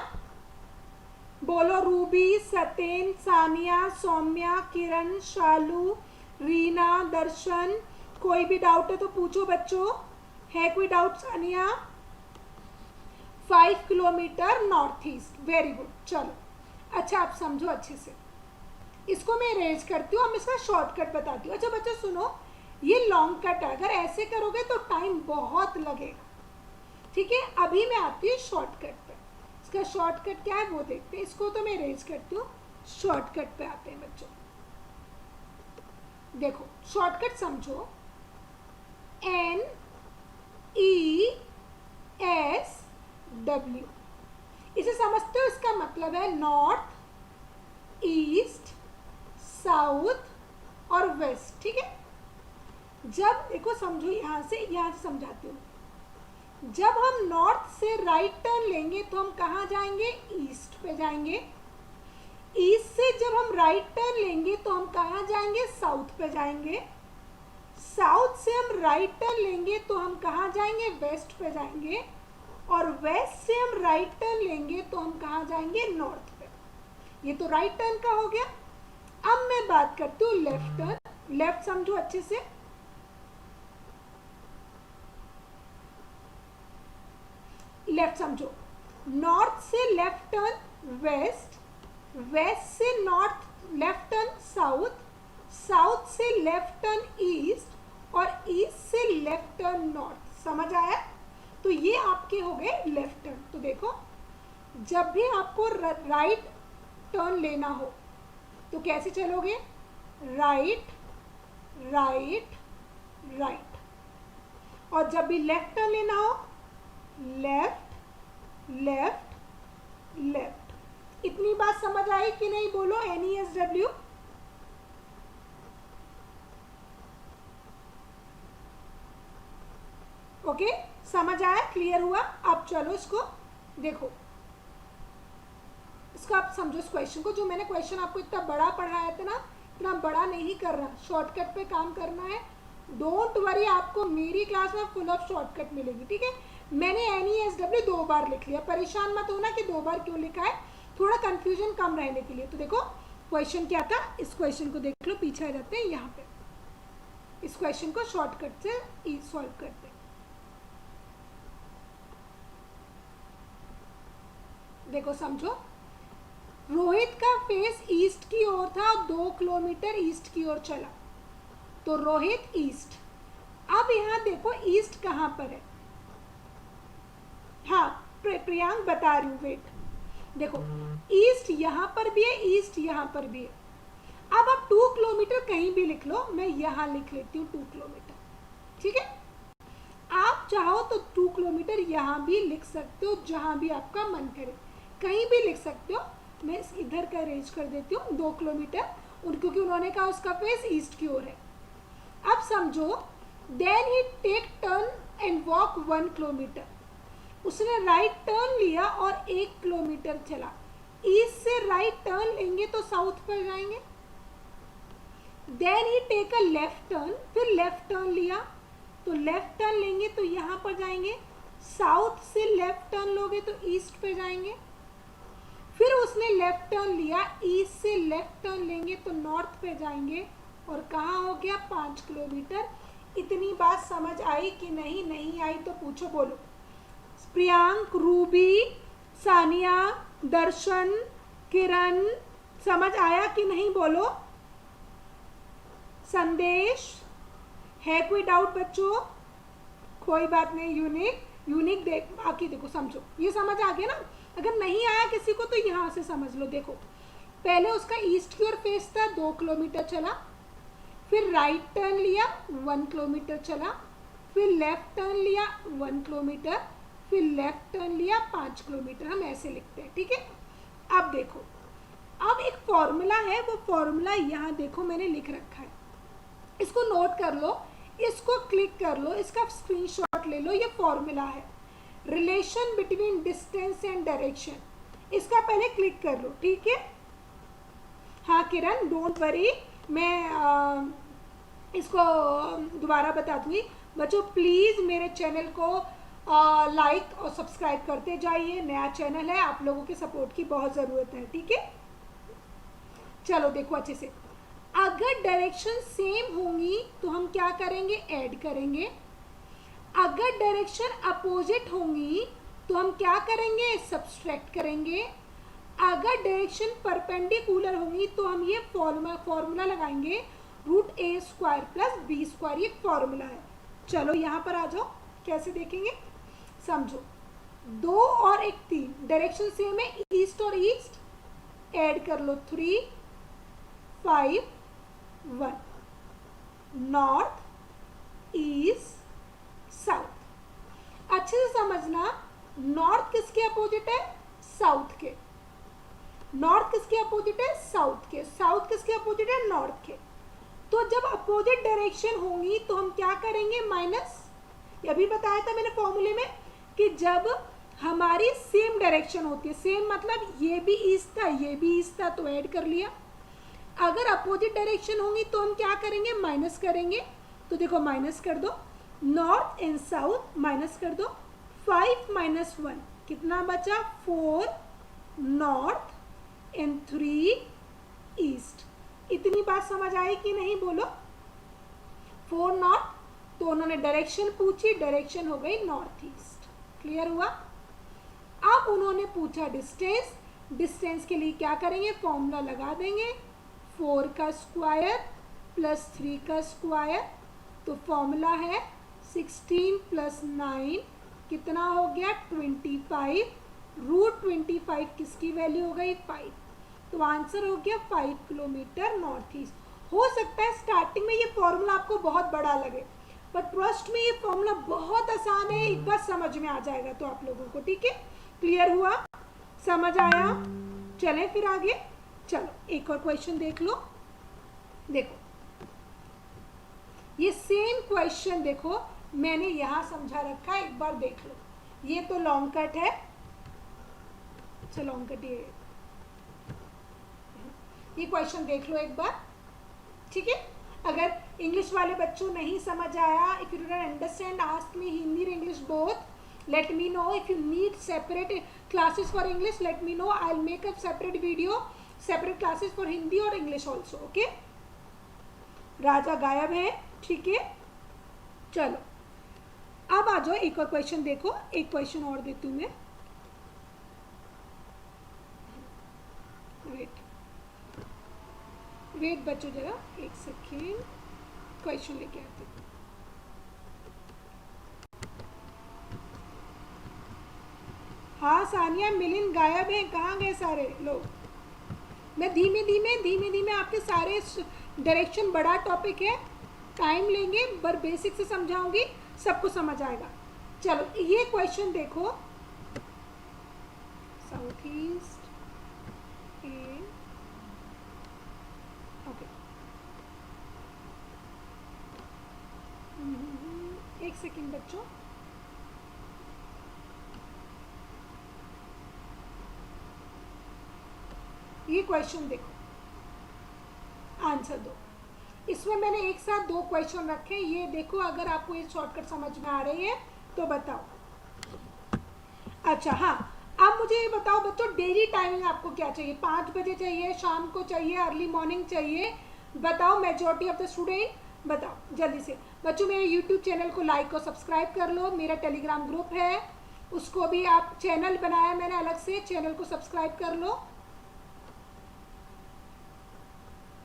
बोलो। रूबी, सतेन, सानिया, सौम्या, किरण, शालू, रीना, दर्शन, कोई भी डाउट है तो पूछो बच्चों। है कोई doubt Sania? 5 kilometre north east, very good. चलो अच्छा, आप समझो अच्छे से, इसको मैं अरेंज करती हूँ, हम इसका शॉर्टकट बताती हूँ। अच्छा बच्चों सुनो, ये लॉन्ग कट है, अगर ऐसे करोगे तो टाइम बहुत लगेगा, ठीक है। अभी मैं आती हूँ शॉर्टकट पे, इसका शॉर्टकट क्या है वो देखते हैं। इसको तो मैं अरेंज करती हूँ, शॉर्टकट पे आते हैं बच्चों। देखो शॉर्टकट समझो, N E S W, इसे समझते हो? इसका मतलब है नॉर्थ, ईस्ट, साउथ और वेस्ट, ठीक है। जब देखो समझो, यहाँ से समझाती हूँ। जब हम नॉर्थ से राइट टर्न लेंगे तो हम कहाँ जाएंगे, ईस्ट पे जाएंगे। ईस्ट से जब हम राइट टर्न लेंगे तो हम कहाँ जाएंगे, साउथ पे जाएंगे। साउथ से हम राइट टर्न लेंगे तो हम कहाँ जाएंगे, वेस्ट पे जाएंगे। और वेस्ट से हम राइट टर्न लेंगे तो हम कहाँ जाएंगे, नॉर्थ पे। ये तो राइट टर्न का हो गया। अब मैं बात करती हूँ लेफ्ट टर्न। लेफ्ट समझो अच्छे से, लेफ्ट समझो, नॉर्थ से लेफ्ट टर्न वेस्ट, वेस्ट से north left turn south, south से लेफ्ट टर्न ईस्ट, और ईस्ट से लेफ्ट टर्न नॉर्थ। समझ आया? तो ये आपके हो गए लेफ्ट टर्न। तो देखो जब भी आपको राइट टर्न लेना हो तो कैसे चलोगे, राइट राइट राइट, और जब भी लेफ्ट टर्न लेना हो, लेफ्ट लेफ्ट लेफ्ट। इतनी बात समझ आई कि नहीं, बोलो NESW। ओके, समझ आया, क्लियर हुआ? अब चलो इसको देखो, इसको आप समझो इस क्वेश्चन को। जो मैंने क्वेश्चन आपको इतना बड़ा पढ़ाया था ना, इतना बड़ा नहीं कर रहा, शॉर्टकट पे काम करना है। डोंट वरी, आपको मेरी क्लास में फुल ऑफ शॉर्टकट मिलेगी, ठीक है। मैंने NESW 2 बार लिख लिया, परेशान मत होना कि 2 बार क्यों लिखा है, थोड़ा कंफ्यूजन कम रहने के लिए। तो देखो क्वेश्चन क्या था, इस क्वेश्चन को देख लो, पीछे आ जाते हैं यहाँ पे, इस क्वेश्चन को शॉर्टकट से सॉल्व करते हैं। देखो समझो, रोहित का फेस ईस्ट की ओर था और 2 किलोमीटर ईस्ट की ओर चला, तो रोहित ईस्ट। अब यहाँ देखो ईस्ट कहाँ पर है, हाँ प्रियांक बता रही हूँ, वेट। देखो ईस्ट यहाँ पर भी है, ईस्ट यहाँ पर भी है। अब आप 2 किलोमीटर कहीं भी लिख लो, मैं यहाँ लिख लेती हूँ 2 किलोमीटर, ठीक है। आप चाहो तो 2 किलोमीटर यहाँ भी लिख सकते हो, जहाँ भी आपका मन करे, कहीं भी लिख सकते हो। मैं इधर का अरेंज कर देती हूँ 2 किलोमीटर, क्योंकि उन्होंने कहा उसका फेस ईस्ट की ओर है। अब समझो, then he take turn and walk 1 kilometre, उसने राइट टर्न लिया और 1 किलोमीटर चला। ईस्ट से राइट टर्न लेंगे तो साउथ पर जाएंगे। Then he take a left turn, फिर लेफ्ट टर्न लिया, तो लेफ्ट टर्न लेंगे तो यहाँ पर जाएंगे। साउथ से लेफ्ट टर्न लोगे तो ईस्ट पे जाएंगे। फिर उसने लेफ्ट टर्न लिया, ईस्ट से लेफ्ट टर्न लेंगे तो नॉर्थ पे जाएंगे, और कहाँ हो गया 5 किलोमीटर। इतनी बात समझ आई कि नहीं, नहीं आई तो पूछो, बोलो। प्रियांक, रूबी, सानिया, दर्शन, किरण, समझ आया कि नहीं, बोलो। संदेश, है कोई डाउट बच्चों? कोई बात नहीं, यूनिक देख, बाकी देखो समझो, ये समझ आ गया ना। अगर नहीं आया किसी को तो यहाँ से समझ लो। देखो पहले उसका ईस्ट की ओर फेस था, 2 किलोमीटर चला, फिर राइट टर्न लिया 1 किलोमीटर चला, फिर लेफ्ट टर्न लिया 1 किलोमीटर, फिर लेफ्ट टर्न लिया 5 किलोमीटर। हम ऐसे लिखते हैं, ठीक है। अब देखो, अब एक फॉर्मूला है, वो फॉर्मूला यहाँ देखो मैंने लिख रखा है, इसको नोट कर लो, इसको क्लिक कर लो, इसका स्क्रीनशॉट ले लो। ये फॉर्मूला है, relation between distance and direction, इसका पहले क्लिक कर लो, ठीक है। हाँ किरण, डोंट वरी, मैं इसको दोबारा बता दूंगी। बच्चों प्लीज़ मेरे चैनल को लाइक और सब्सक्राइब करते जाइए, नया चैनल है, आप लोगों के सपोर्ट की बहुत ज़रूरत है, ठीक है। चलो देखो अच्छे से, अगर डायरेक्शन सेम होंगी तो हम क्या करेंगे, ऐड करेंगे। अगर डायरेक्शन अपोजिट होंगी तो हम क्या करेंगे, सब्सट्रैक्ट करेंगे। अगर डायरेक्शन परपेंडिकुलर होंगी तो हम ये फॉर्मूला लगाएंगे, √a² + b², ये फॉर्मूला है। चलो यहाँ पर आ जाओ, कैसे देखेंगे समझो। 2 और 1 3, डायरेक्शन सेम है, ईस्ट और ईस्ट, ऐड कर लो 3 5 1, नॉर्थ, ईस्ट, साउथ। अच्छे से समझना, नॉर्थ किसके अपोजिट है, साउथ के। नॉर्थ किसके अपोजिट है, साउथ के। साउथ किसके अपोजिट है, नॉर्थ के। तो जब अपोजिट डायरेक्शन होंगी तो हम क्या करेंगे, माइनस। ये अभी बताया था मैंने फॉर्मूले में कि जब हमारी सेम डायरेक्शन होती है, सेम मतलब ये भी ईस्ट था, ये भी ईस्ट था, तो ऐड कर लिया। अगर अपोजिट डायरेक्शन होंगी तो हम क्या करेंगे, माइनस करेंगे। तो देखो माइनस कर दो, नॉर्थ एंड साउथ माइनस कर दो, 5 - 1 कितना बचा, 4 नॉर्थ एंड 3 ईस्ट। इतनी बात समझ आई कि नहीं, बोलो। 4 नॉर्थ, तो उन्होंने डायरेक्शन पूछी, डायरेक्शन हो गई नॉर्थ ईस्ट, क्लियर हुआ। अब उन्होंने पूछा डिस्टेंस, डिस्टेंस के लिए क्या करेंगे, फॉर्मूला लगा देंगे, 4 का स्क्वायर + 3 का स्क्वायर, तो फॉर्मूला है 16 + 9 कितना हो गया, 25, √25 किसकी वैल्यू हो गई, 5। तो आंसर हो गया 5 किलोमीटर नॉर्थ ईस्ट। हो सकता है स्टार्टिंग में ये फॉर्मूला आपको बहुत बड़ा लगे, पर ट्रस्ट में ये फॉर्मूला बहुत आसान है, एक बार समझ में आ जाएगा तो आप लोगों को, ठीक है। क्लियर हुआ, समझ आया। चलें फिर आगे, चलो एक और क्वेश्चन देख लो। देखो ये सेम क्वेश्चन देखो मैंने यहाँ समझा रखा है, एक बार देख लो। ये तो लॉन्ग कट है, चलो लॉन्ग कट ये क्वेश्चन देख लो एक बार, ठीक है। अगर इंग्लिश वाले बच्चों नहीं समझ आया, if you don't understand ask me Hindi और English both, let me know. If you need separate classes for English, let me know. I'll make a separate video, separate classes for Hindi और English also. Okay? राजा गायब है, ठीक है। चलो अब आ जाओ, एक और क्वेश्चन देखो, एक क्वेश्चन और देती हूँ मैं। वेट बच्चों जरा एक सेकेंड, क्वेश्चन लेके आती हूँ। हाँ सानिया, मिलिंद गायब हैं, कहाँ गए सारे लोग? मैं धीमे धीमे आपके सारे डायरेक्शन, बड़ा टॉपिक है, टाइम लेंगे, पर बेसिक से समझाऊंगी, सबको समझ आएगा। चलो ये क्वेश्चन देखो, साउथ ईस्ट ए, ओके, एक सेकेंड बच्चों, ये क्वेश्चन देखो, आंसर दो। इसमें मैंने एक साथ दो क्वेश्चन रखे, ये देखो, अगर आपको ये शॉर्टकट समझ में आ रही है तो बताओ। अच्छा हाँ, अब मुझे ये बताओ बच्चों, डेली टाइमिंग आपको क्या चाहिए? 5 बजे चाहिए, शाम को चाहिए, अर्ली मॉर्निंग चाहिए? बताओ, मेजॉरिटी ऑफ द स्टूडेंट बताओ जल्दी से। बच्चों मेरे यूट्यूब चैनल को लाइक और सब्सक्राइब कर लो, मेरा टेलीग्राम ग्रुप है उसको भी आप, चैनल बनाया मैंने अलग से, चैनल को सब्सक्राइब कर लो।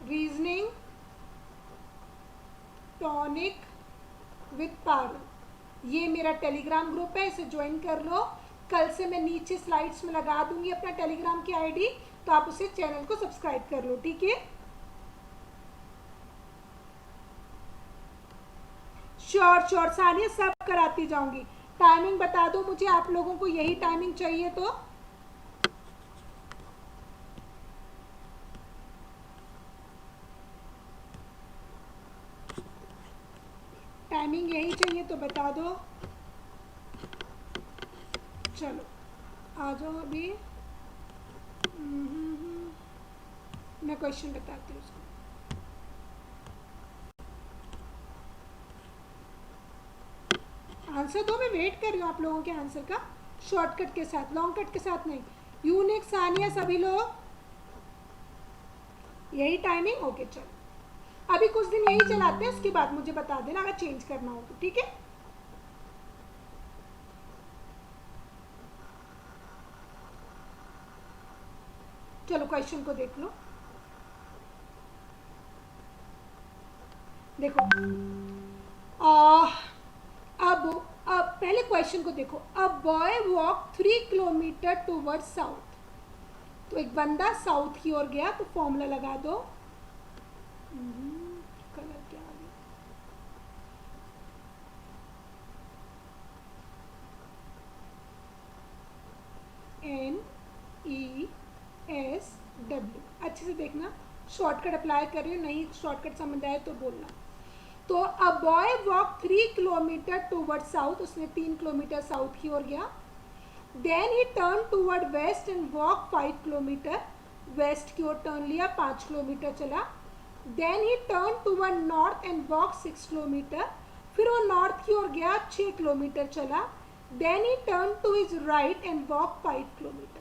रीजनिंग टॉनिक विद पारुल, ये मेरा टेलीग्राम ग्रुप है, इसे ज्वाइन कर लो। कल से मैं नीचे स्लाइड्स में लगा दूंगी अपना टेलीग्राम की आईडी, तो आप उसे चैनल को सब्सक्राइब कर लो, ठीक है? श्योर सानिया, सब कराती जाऊंगी। टाइमिंग बता दो मुझे, आप लोगों को यही टाइमिंग चाहिए तो? टाइमिंग यही चाहिए तो बता दो। चलो आ जाओ अभी, मैं क्वेश्चन बताती हूँ उसको। आंसर दो, मैं वेट कर रही हूँ आप लोगों के आंसर का, शॉर्टकट के साथ, लॉन्ग कट के साथ नहीं। यूनिक, सानिया, सभी लोग यही टाइमिंग? ओके चलो, अभी कुछ दिन यही चलाते हैं, उसके बाद मुझे बता देना अगर चेंज करना हो तो, ठीक है? चलो क्वेश्चन को देख लो, देखो अब पहले क्वेश्चन को देखो। अ boy walk 3 kilometre toward south, तो एक बंदा साउथ की ओर गया, तो फॉर्मूला लगा दो। कलर क्या आ गया? NESW, अच्छे से देखना, शॉर्टकट अप्लाई कर रही हूँ, नहीं शॉर्टकट समझ आए तो बोलना। तो a boy walk 3 kilometre toward south, उसने 3 किलोमीटर साउथ की ओर गया। Then he turn toward west and walk 5 kilometre, west की ओर टर्न लिया, 5 किलोमीटर चला। Then he turn toward north and walk 6 kilometre, फिर वो नॉर्थ की ओर गया, 6 किलोमीटर चला। Then he turn to his right and walk 5 kilometre,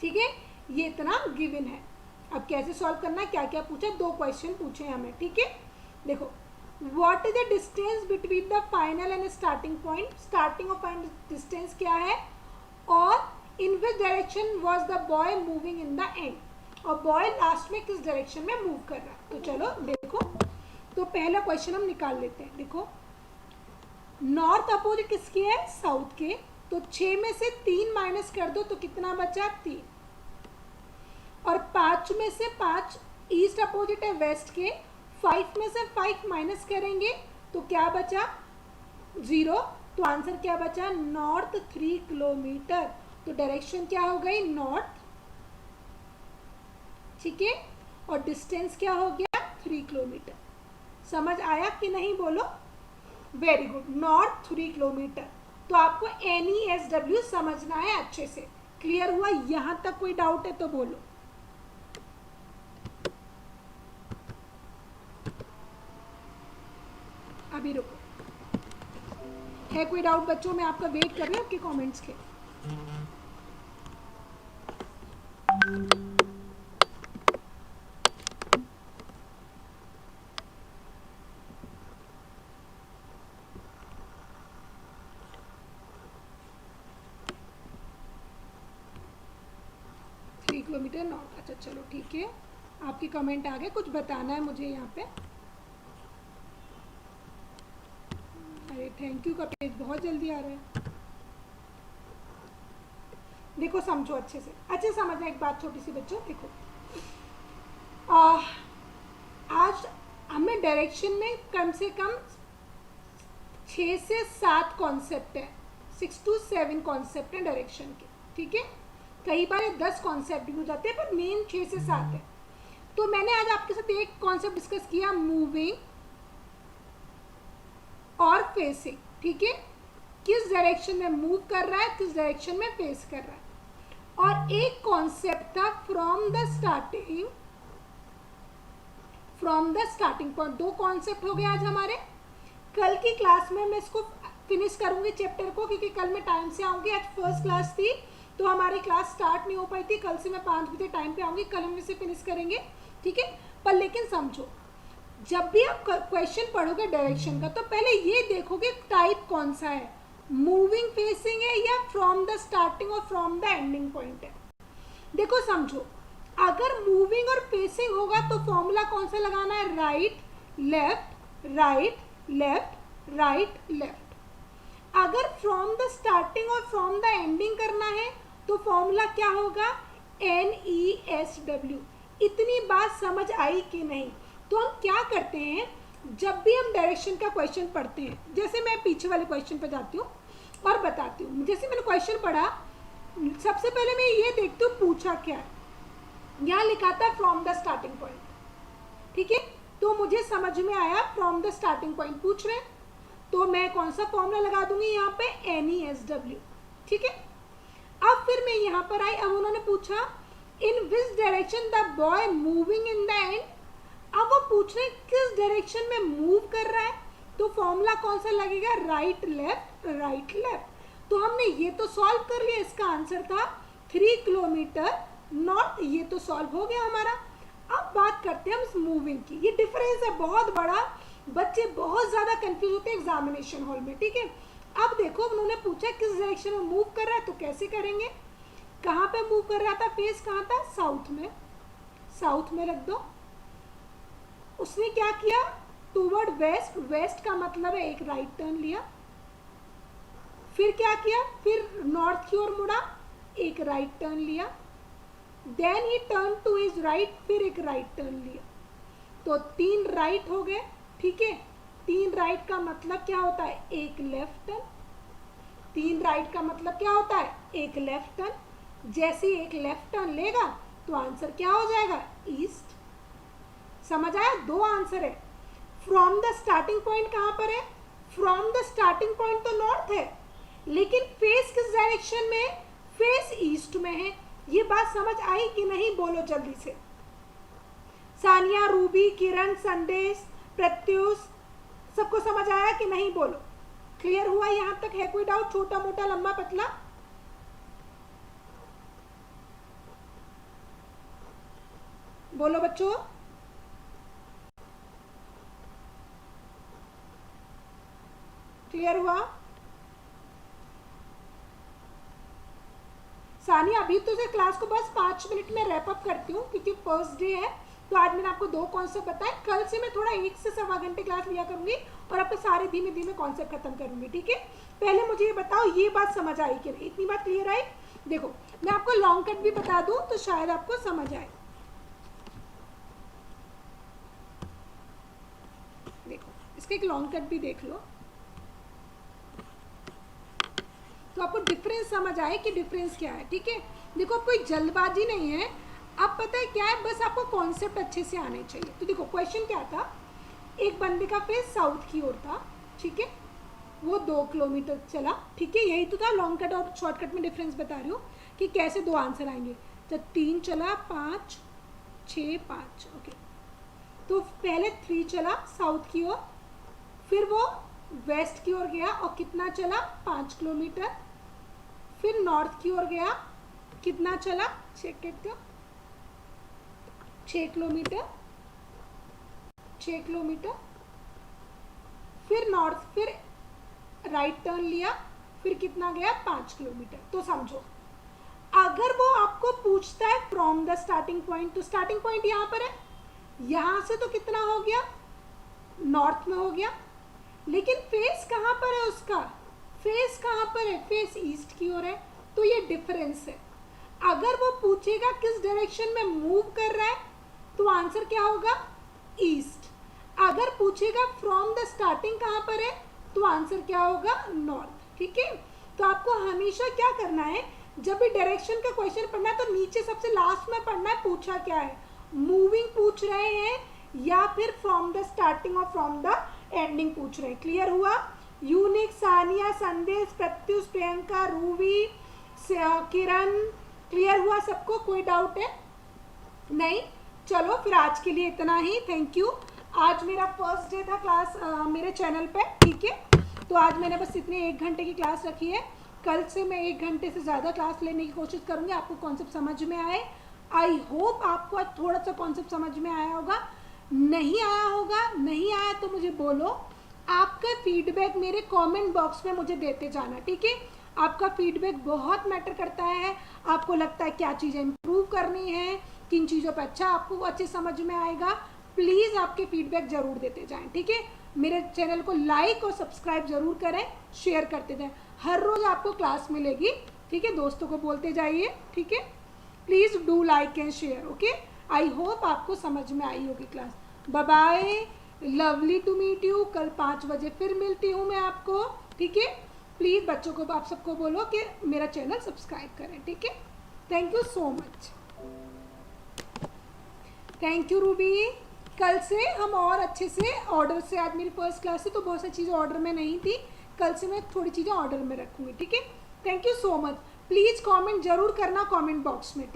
ठीक है? ये इतना गिवन है। अब कैसे सॉल्व करना है, क्या क्या पूछा, 2 क्वेश्चन पूछे हमें, ठीक है? देखो, what is the distance between the final end starting point, starting और फाइनल डिस्टेंस क्या है, और in which direction was the boy moving in the end, और बॉय लास्ट में किस डायरेक्शन में मूव कर रहा है। तो चलो देखो, तो पहला क्वेश्चन हम निकाल लेते हैं। देखो, नॉर्थ अपोजिट किसकी है? साउथ के, तो 6 में से 3 माइनस कर दो तो कितना बचा? 3। और 5 में से 5 ईस्ट अपोजिट है वेस्ट के, 5 में से 5 माइनस करेंगे तो क्या बचा? 0। तो आंसर क्या बचा? North 3 kilometre. तो डायरेक्शन क्या हो गई? नॉर्थ, ठीक है? और डिस्टेंस क्या हो गया? 3 किलोमीटर। समझ आया कि नहीं, बोलो? Very good, north 3 kilometre. तो आपको NESW समझना है अच्छे से। क्लियर हुआ? यहां तक कोई डाउट है तो बोलो। अभी रुको, है कोई डाउट बच्चों? मैं आपका वेट कर रही हूँ आपके कमेंट्स के। किलोमीटर नॉट, अच्छा चलो ठीक है, आपके कमेंट आ गए, कुछ बताना है मुझे यहाँ पे। अरे थैंक यू का पेज बहुत जल्दी आ रहा है। देखो समझो अच्छे से, अच्छे समझना एक बात छोटी सी बच्चों, देखो आज हमें डायरेक्शन में कम से कम 6 से 7 कॉन्सेप्ट है, 6 to 7 कॉन्सेप्ट है डायरेक्शन के, ठीक है। कई बार 10 कॉन्सेप्ट भी हो जाते हैं, पर मेन 6 से 7 है। तो मैंने आज आपके साथ एक कॉन्सेप्ट डिस्कस किया, मूविंग और फेसिंग, ठीक है। किस डायरेक्शन में मूव कर रहा है, किस डायरेक्शन में फेस कर रहा है। और एक कॉन्सेप्ट था from the starting point. 2 concept हो गए आज हमारे। कल की क्लास में मैं इसको फिनिश करूंगी चैप्टर को, क्योंकि कल मैं टाइम से आऊंगी। आज फर्स्ट क्लास थी तो हमारी क्लास स्टार्ट नहीं हो पाई थी। कल से मैं 5 बजे टाइम पे आऊंगी, कल हम इसे फिनिश करेंगे, ठीक है। पर लेकिन समझो, जब भी आप क्वेश्चन पढ़ोगे डायरेक्शन का, तो पहले ये देखोगे टाइप कौन सा है, मूविंग फेसिंग है या फ्रॉम द स्टार्टिंग और फ्रॉम द एंडिंग पॉइंट है। देखो समझो, अगर मूविंग और फेसिंग होगा तो फॉर्मूला कौन सा लगाना है, right left right left right left. अगर फ्रॉम द स्टार्टिंग और फ्रॉम द एंडिंग करना है तो फॉर्मूला क्या होगा, NESW। इतनी बात समझ आई कि नहीं? तो हम क्या करते हैं, जब भी हम डायरेक्शन का क्वेश्चन पढ़ते हैं, जैसे मैं पीछे वाले क्वेश्चन पर जाती हूँ और बताती हूँ। जैसे मैंने क्वेश्चन पढ़ा, सबसे पहले मैं ये देखती हूँ पूछा क्या है। यहाँ लिखा था फ्रॉम द स्टार्टिंग पॉइंट, ठीक है। तो मुझे समझ में आया फ्रॉम द स्टार्टिंग पॉइंट पूछ रहे हैं, तो मैं कौन सा फॉर्मूला लगा दूंगी यहाँ पे, NESW, ठीक है। अब फिर मैं यहाँ पर आई, अब उन्होंने पूछा in which direction the boy moving in the end. अब वो पूछ रहे किस डायरेक्शन में मूव कर रहा है, तो फॉर्मूला कौन सा लगेगा, राइट लेफ्ट राइट लेफ्ट। तो हमने ये तो सॉल्व कर लिया, इसका आंसर था 3 किलोमीटर नॉर्थ, ये तो सॉल्व हो गया हमारा। अब बात करते हैं हम इस मूविंग की। ये डिफरेंस है बहुत बड़ा, बच्चे बहुत ज्यादा कंफ्यूज होते हैं एग्जामिनेशन हॉल में, ठीक है। अब देखो उन्होंने पूछा किस डायरेक्शन में मूव कर रहा है, तो कैसे करेंगे, कहाँ पे मूव कर रहा था, फेस कहाँ था, साउथ में, साउथ में रख दो। उसने क्या किया, टूवर्ड वेस्ट, वेस्ट का मतलब है एक राइट टर्न लिया। फिर क्या किया, फिर नॉर्थ की ओर मुड़ा, एक राइट टर्न लिया। Then he turn to his right, फिर एक राइट टर्न लिया। तो 3 राइट हो गए, ठीक है। 3 राइट का मतलब क्या होता है, एक लेफ्ट टर्न। 3 राइट का मतलब क्या होता है, एक लेफ्ट टर्न। जैसे एक लेफ्ट टर्न लेगा तो आंसर क्या हो जाएगा, ईस्ट। समझ आया, 2 आंसर है। फ्रॉम द स्टार्टिंग पॉइंट कहाँ पर है, फ्रॉम द स्टार्टिंग पॉइंट तो नॉर्थ है, लेकिन फेस किस डायरेक्शन में है, फेस ईस्ट में है। ये बात समझ आई कि नहीं, बोलो जल्दी से। सानिया, रूबी, किरण, संदेश, प्रत्युष, सबको समझ आया कि नहीं, बोलो। क्लियर हुआ यहां तक, है कोई डाउट, छोटा मोटा लंबा पतला? बोलो बच्चों। क्लियर हुआ? सानिया, अभी तो से क्लास को बस 5 मिनट में रैप अप करती हूँ, क्योंकि फर्स्ट डे है। तो आज मैंने आपको 2 कॉन्सेप्ट बताए, कल से मैं थोड़ा 1 से 1.25 घंटे क्लास लिया करूंगी और आपको सारे धीमे धीमे कॉन्सेप्ट खत्म करूंगी, ठीक है। पहले मुझे ये बताओ, ये बात समझ आई कि नहीं, इतनी बात क्लियर आई? देखो मैं आपको लॉन्ग कट भी बता दूं तो शायद आपको समझ आए। देखो इसका एक लॉन्ग कट भी देख लो, तो आपको डिफरेंस समझ आए कि डिफरेंस क्या है, ठीक है। देखो कोई जल्दबाजी नहीं है, अब पता है क्या है, बस आपको कॉन्सेप्ट अच्छे से आने चाहिए। तो देखो क्वेश्चन क्या था, एक बंदे का फेस साउथ की ओर था, ठीक है। वो 2 किलोमीटर चला, ठीक है। यही तो था, लॉन्ग कट और शॉर्टकट में डिफरेंस बता रही हूँ कि कैसे 2 आंसर आएंगे। जब 3 चला, 5 6 5, ओके। तो पहले 3 चला साउथ की ओर, फिर वो वेस्ट की ओर गया और कितना चला, 5 किलोमीटर। फिर नॉर्थ की ओर गया, कितना चला, चेक करते हो, 6 किलोमीटर, 6 किलोमीटर। फिर नॉर्थ, फिर राइट टर्न लिया, फिर कितना गया, 5 किलोमीटर। तो समझो, अगर वो आपको पूछता है फ्रॉम द स्टार्टिंग पॉइंट, तो स्टार्टिंग पॉइंट यहाँ पर है, यहाँ से तो कितना हो गया, नॉर्थ में हो गया, लेकिन फेस कहाँ पर है उसका, फेस कहाँ पर है, फेस ईस्ट की ओर है। तो ये डिफरेंस है। अगर वो पूछेगा किस डायरेक्शन में मूव कर रहा है, तो आंसर क्या होगा, ईस्ट। अगर पूछेगा फ्रॉम द स्टार्टिंग कहाँ पर है, तो आंसर क्या होगा, नॉर्थ। ठीक है, तो आपको हमेशा क्या करना है, जब भी डायरेक्शन का क्वेश्चन पढ़ना है तो नीचे सबसे लास्ट में पढ़ना है पूछा क्या है, मूविंग पूछ रहे हैं या फिर फ्रॉम द स्टार्टिंग और फ्रॉम द एंडिंग पूछ रहे हैं। क्लियर हुआ। यूनिक, सानिया, संदेश, प्रत्युष, प्रियंका, रूबी, किरण, क्लियर हुआ सबको, कोई डाउट है नहीं। चलो फिर आज के लिए इतना ही, थैंक यू। आज मेरा फर्स्ट डे था क्लास मेरे चैनल पे, ठीक है, तो आज मैंने बस इतनी 1 घंटे की क्लास रखी है। कल से मैं 1 घंटे से ज़्यादा क्लास लेने की कोशिश करूँगी, आपको कॉन्सेप्ट समझ में आए। आई होप आपको आज थोड़ा सा कॉन्सेप्ट समझ में आया होगा। नहीं आया होगा, नहीं आया तो मुझे बोलो, आपका फीडबैक मेरे कमेंट बॉक्स में मुझे देते जाना, ठीक है। आपका फीडबैक बहुत मैटर करता है। आपको लगता है क्या चीज़ें इम्प्रूव करनी है, किन चीज़ों पर अच्छा आपको अच्छे समझ में आएगा, प्लीज़ आपके फीडबैक ज़रूर देते जाएं, ठीक है। मेरे चैनल को लाइक और सब्सक्राइब ज़रूर करें, शेयर करते जाएं। हर रोज़ आपको क्लास मिलेगी, ठीक है, दोस्तों को बोलते जाइए, ठीक है। Please do like and share, okay. I hope आपको समझ में आई होगी class. Bye bye, lovely to meet you. कल 5 बजे फिर मिलती हूँ मैं आपको, ठीक है। प्लीज़ बच्चों को, आप सबको बोलो कि मेरा चैनल सब्सक्राइब करें, ठीक है। Thank you so much, thank you Ruby. कल से हम और अच्छे से ऑर्डर से, आज मेरी फर्स्ट क्लास है तो बहुत सारी चीज़ें ऑर्डर में नहीं थी, कल से मैं थोड़ी चीज़ें ऑर्डर में रखूँगी, ठीक है। Thank you so much. Please comment जरूर करना कमेंट बॉक्स में।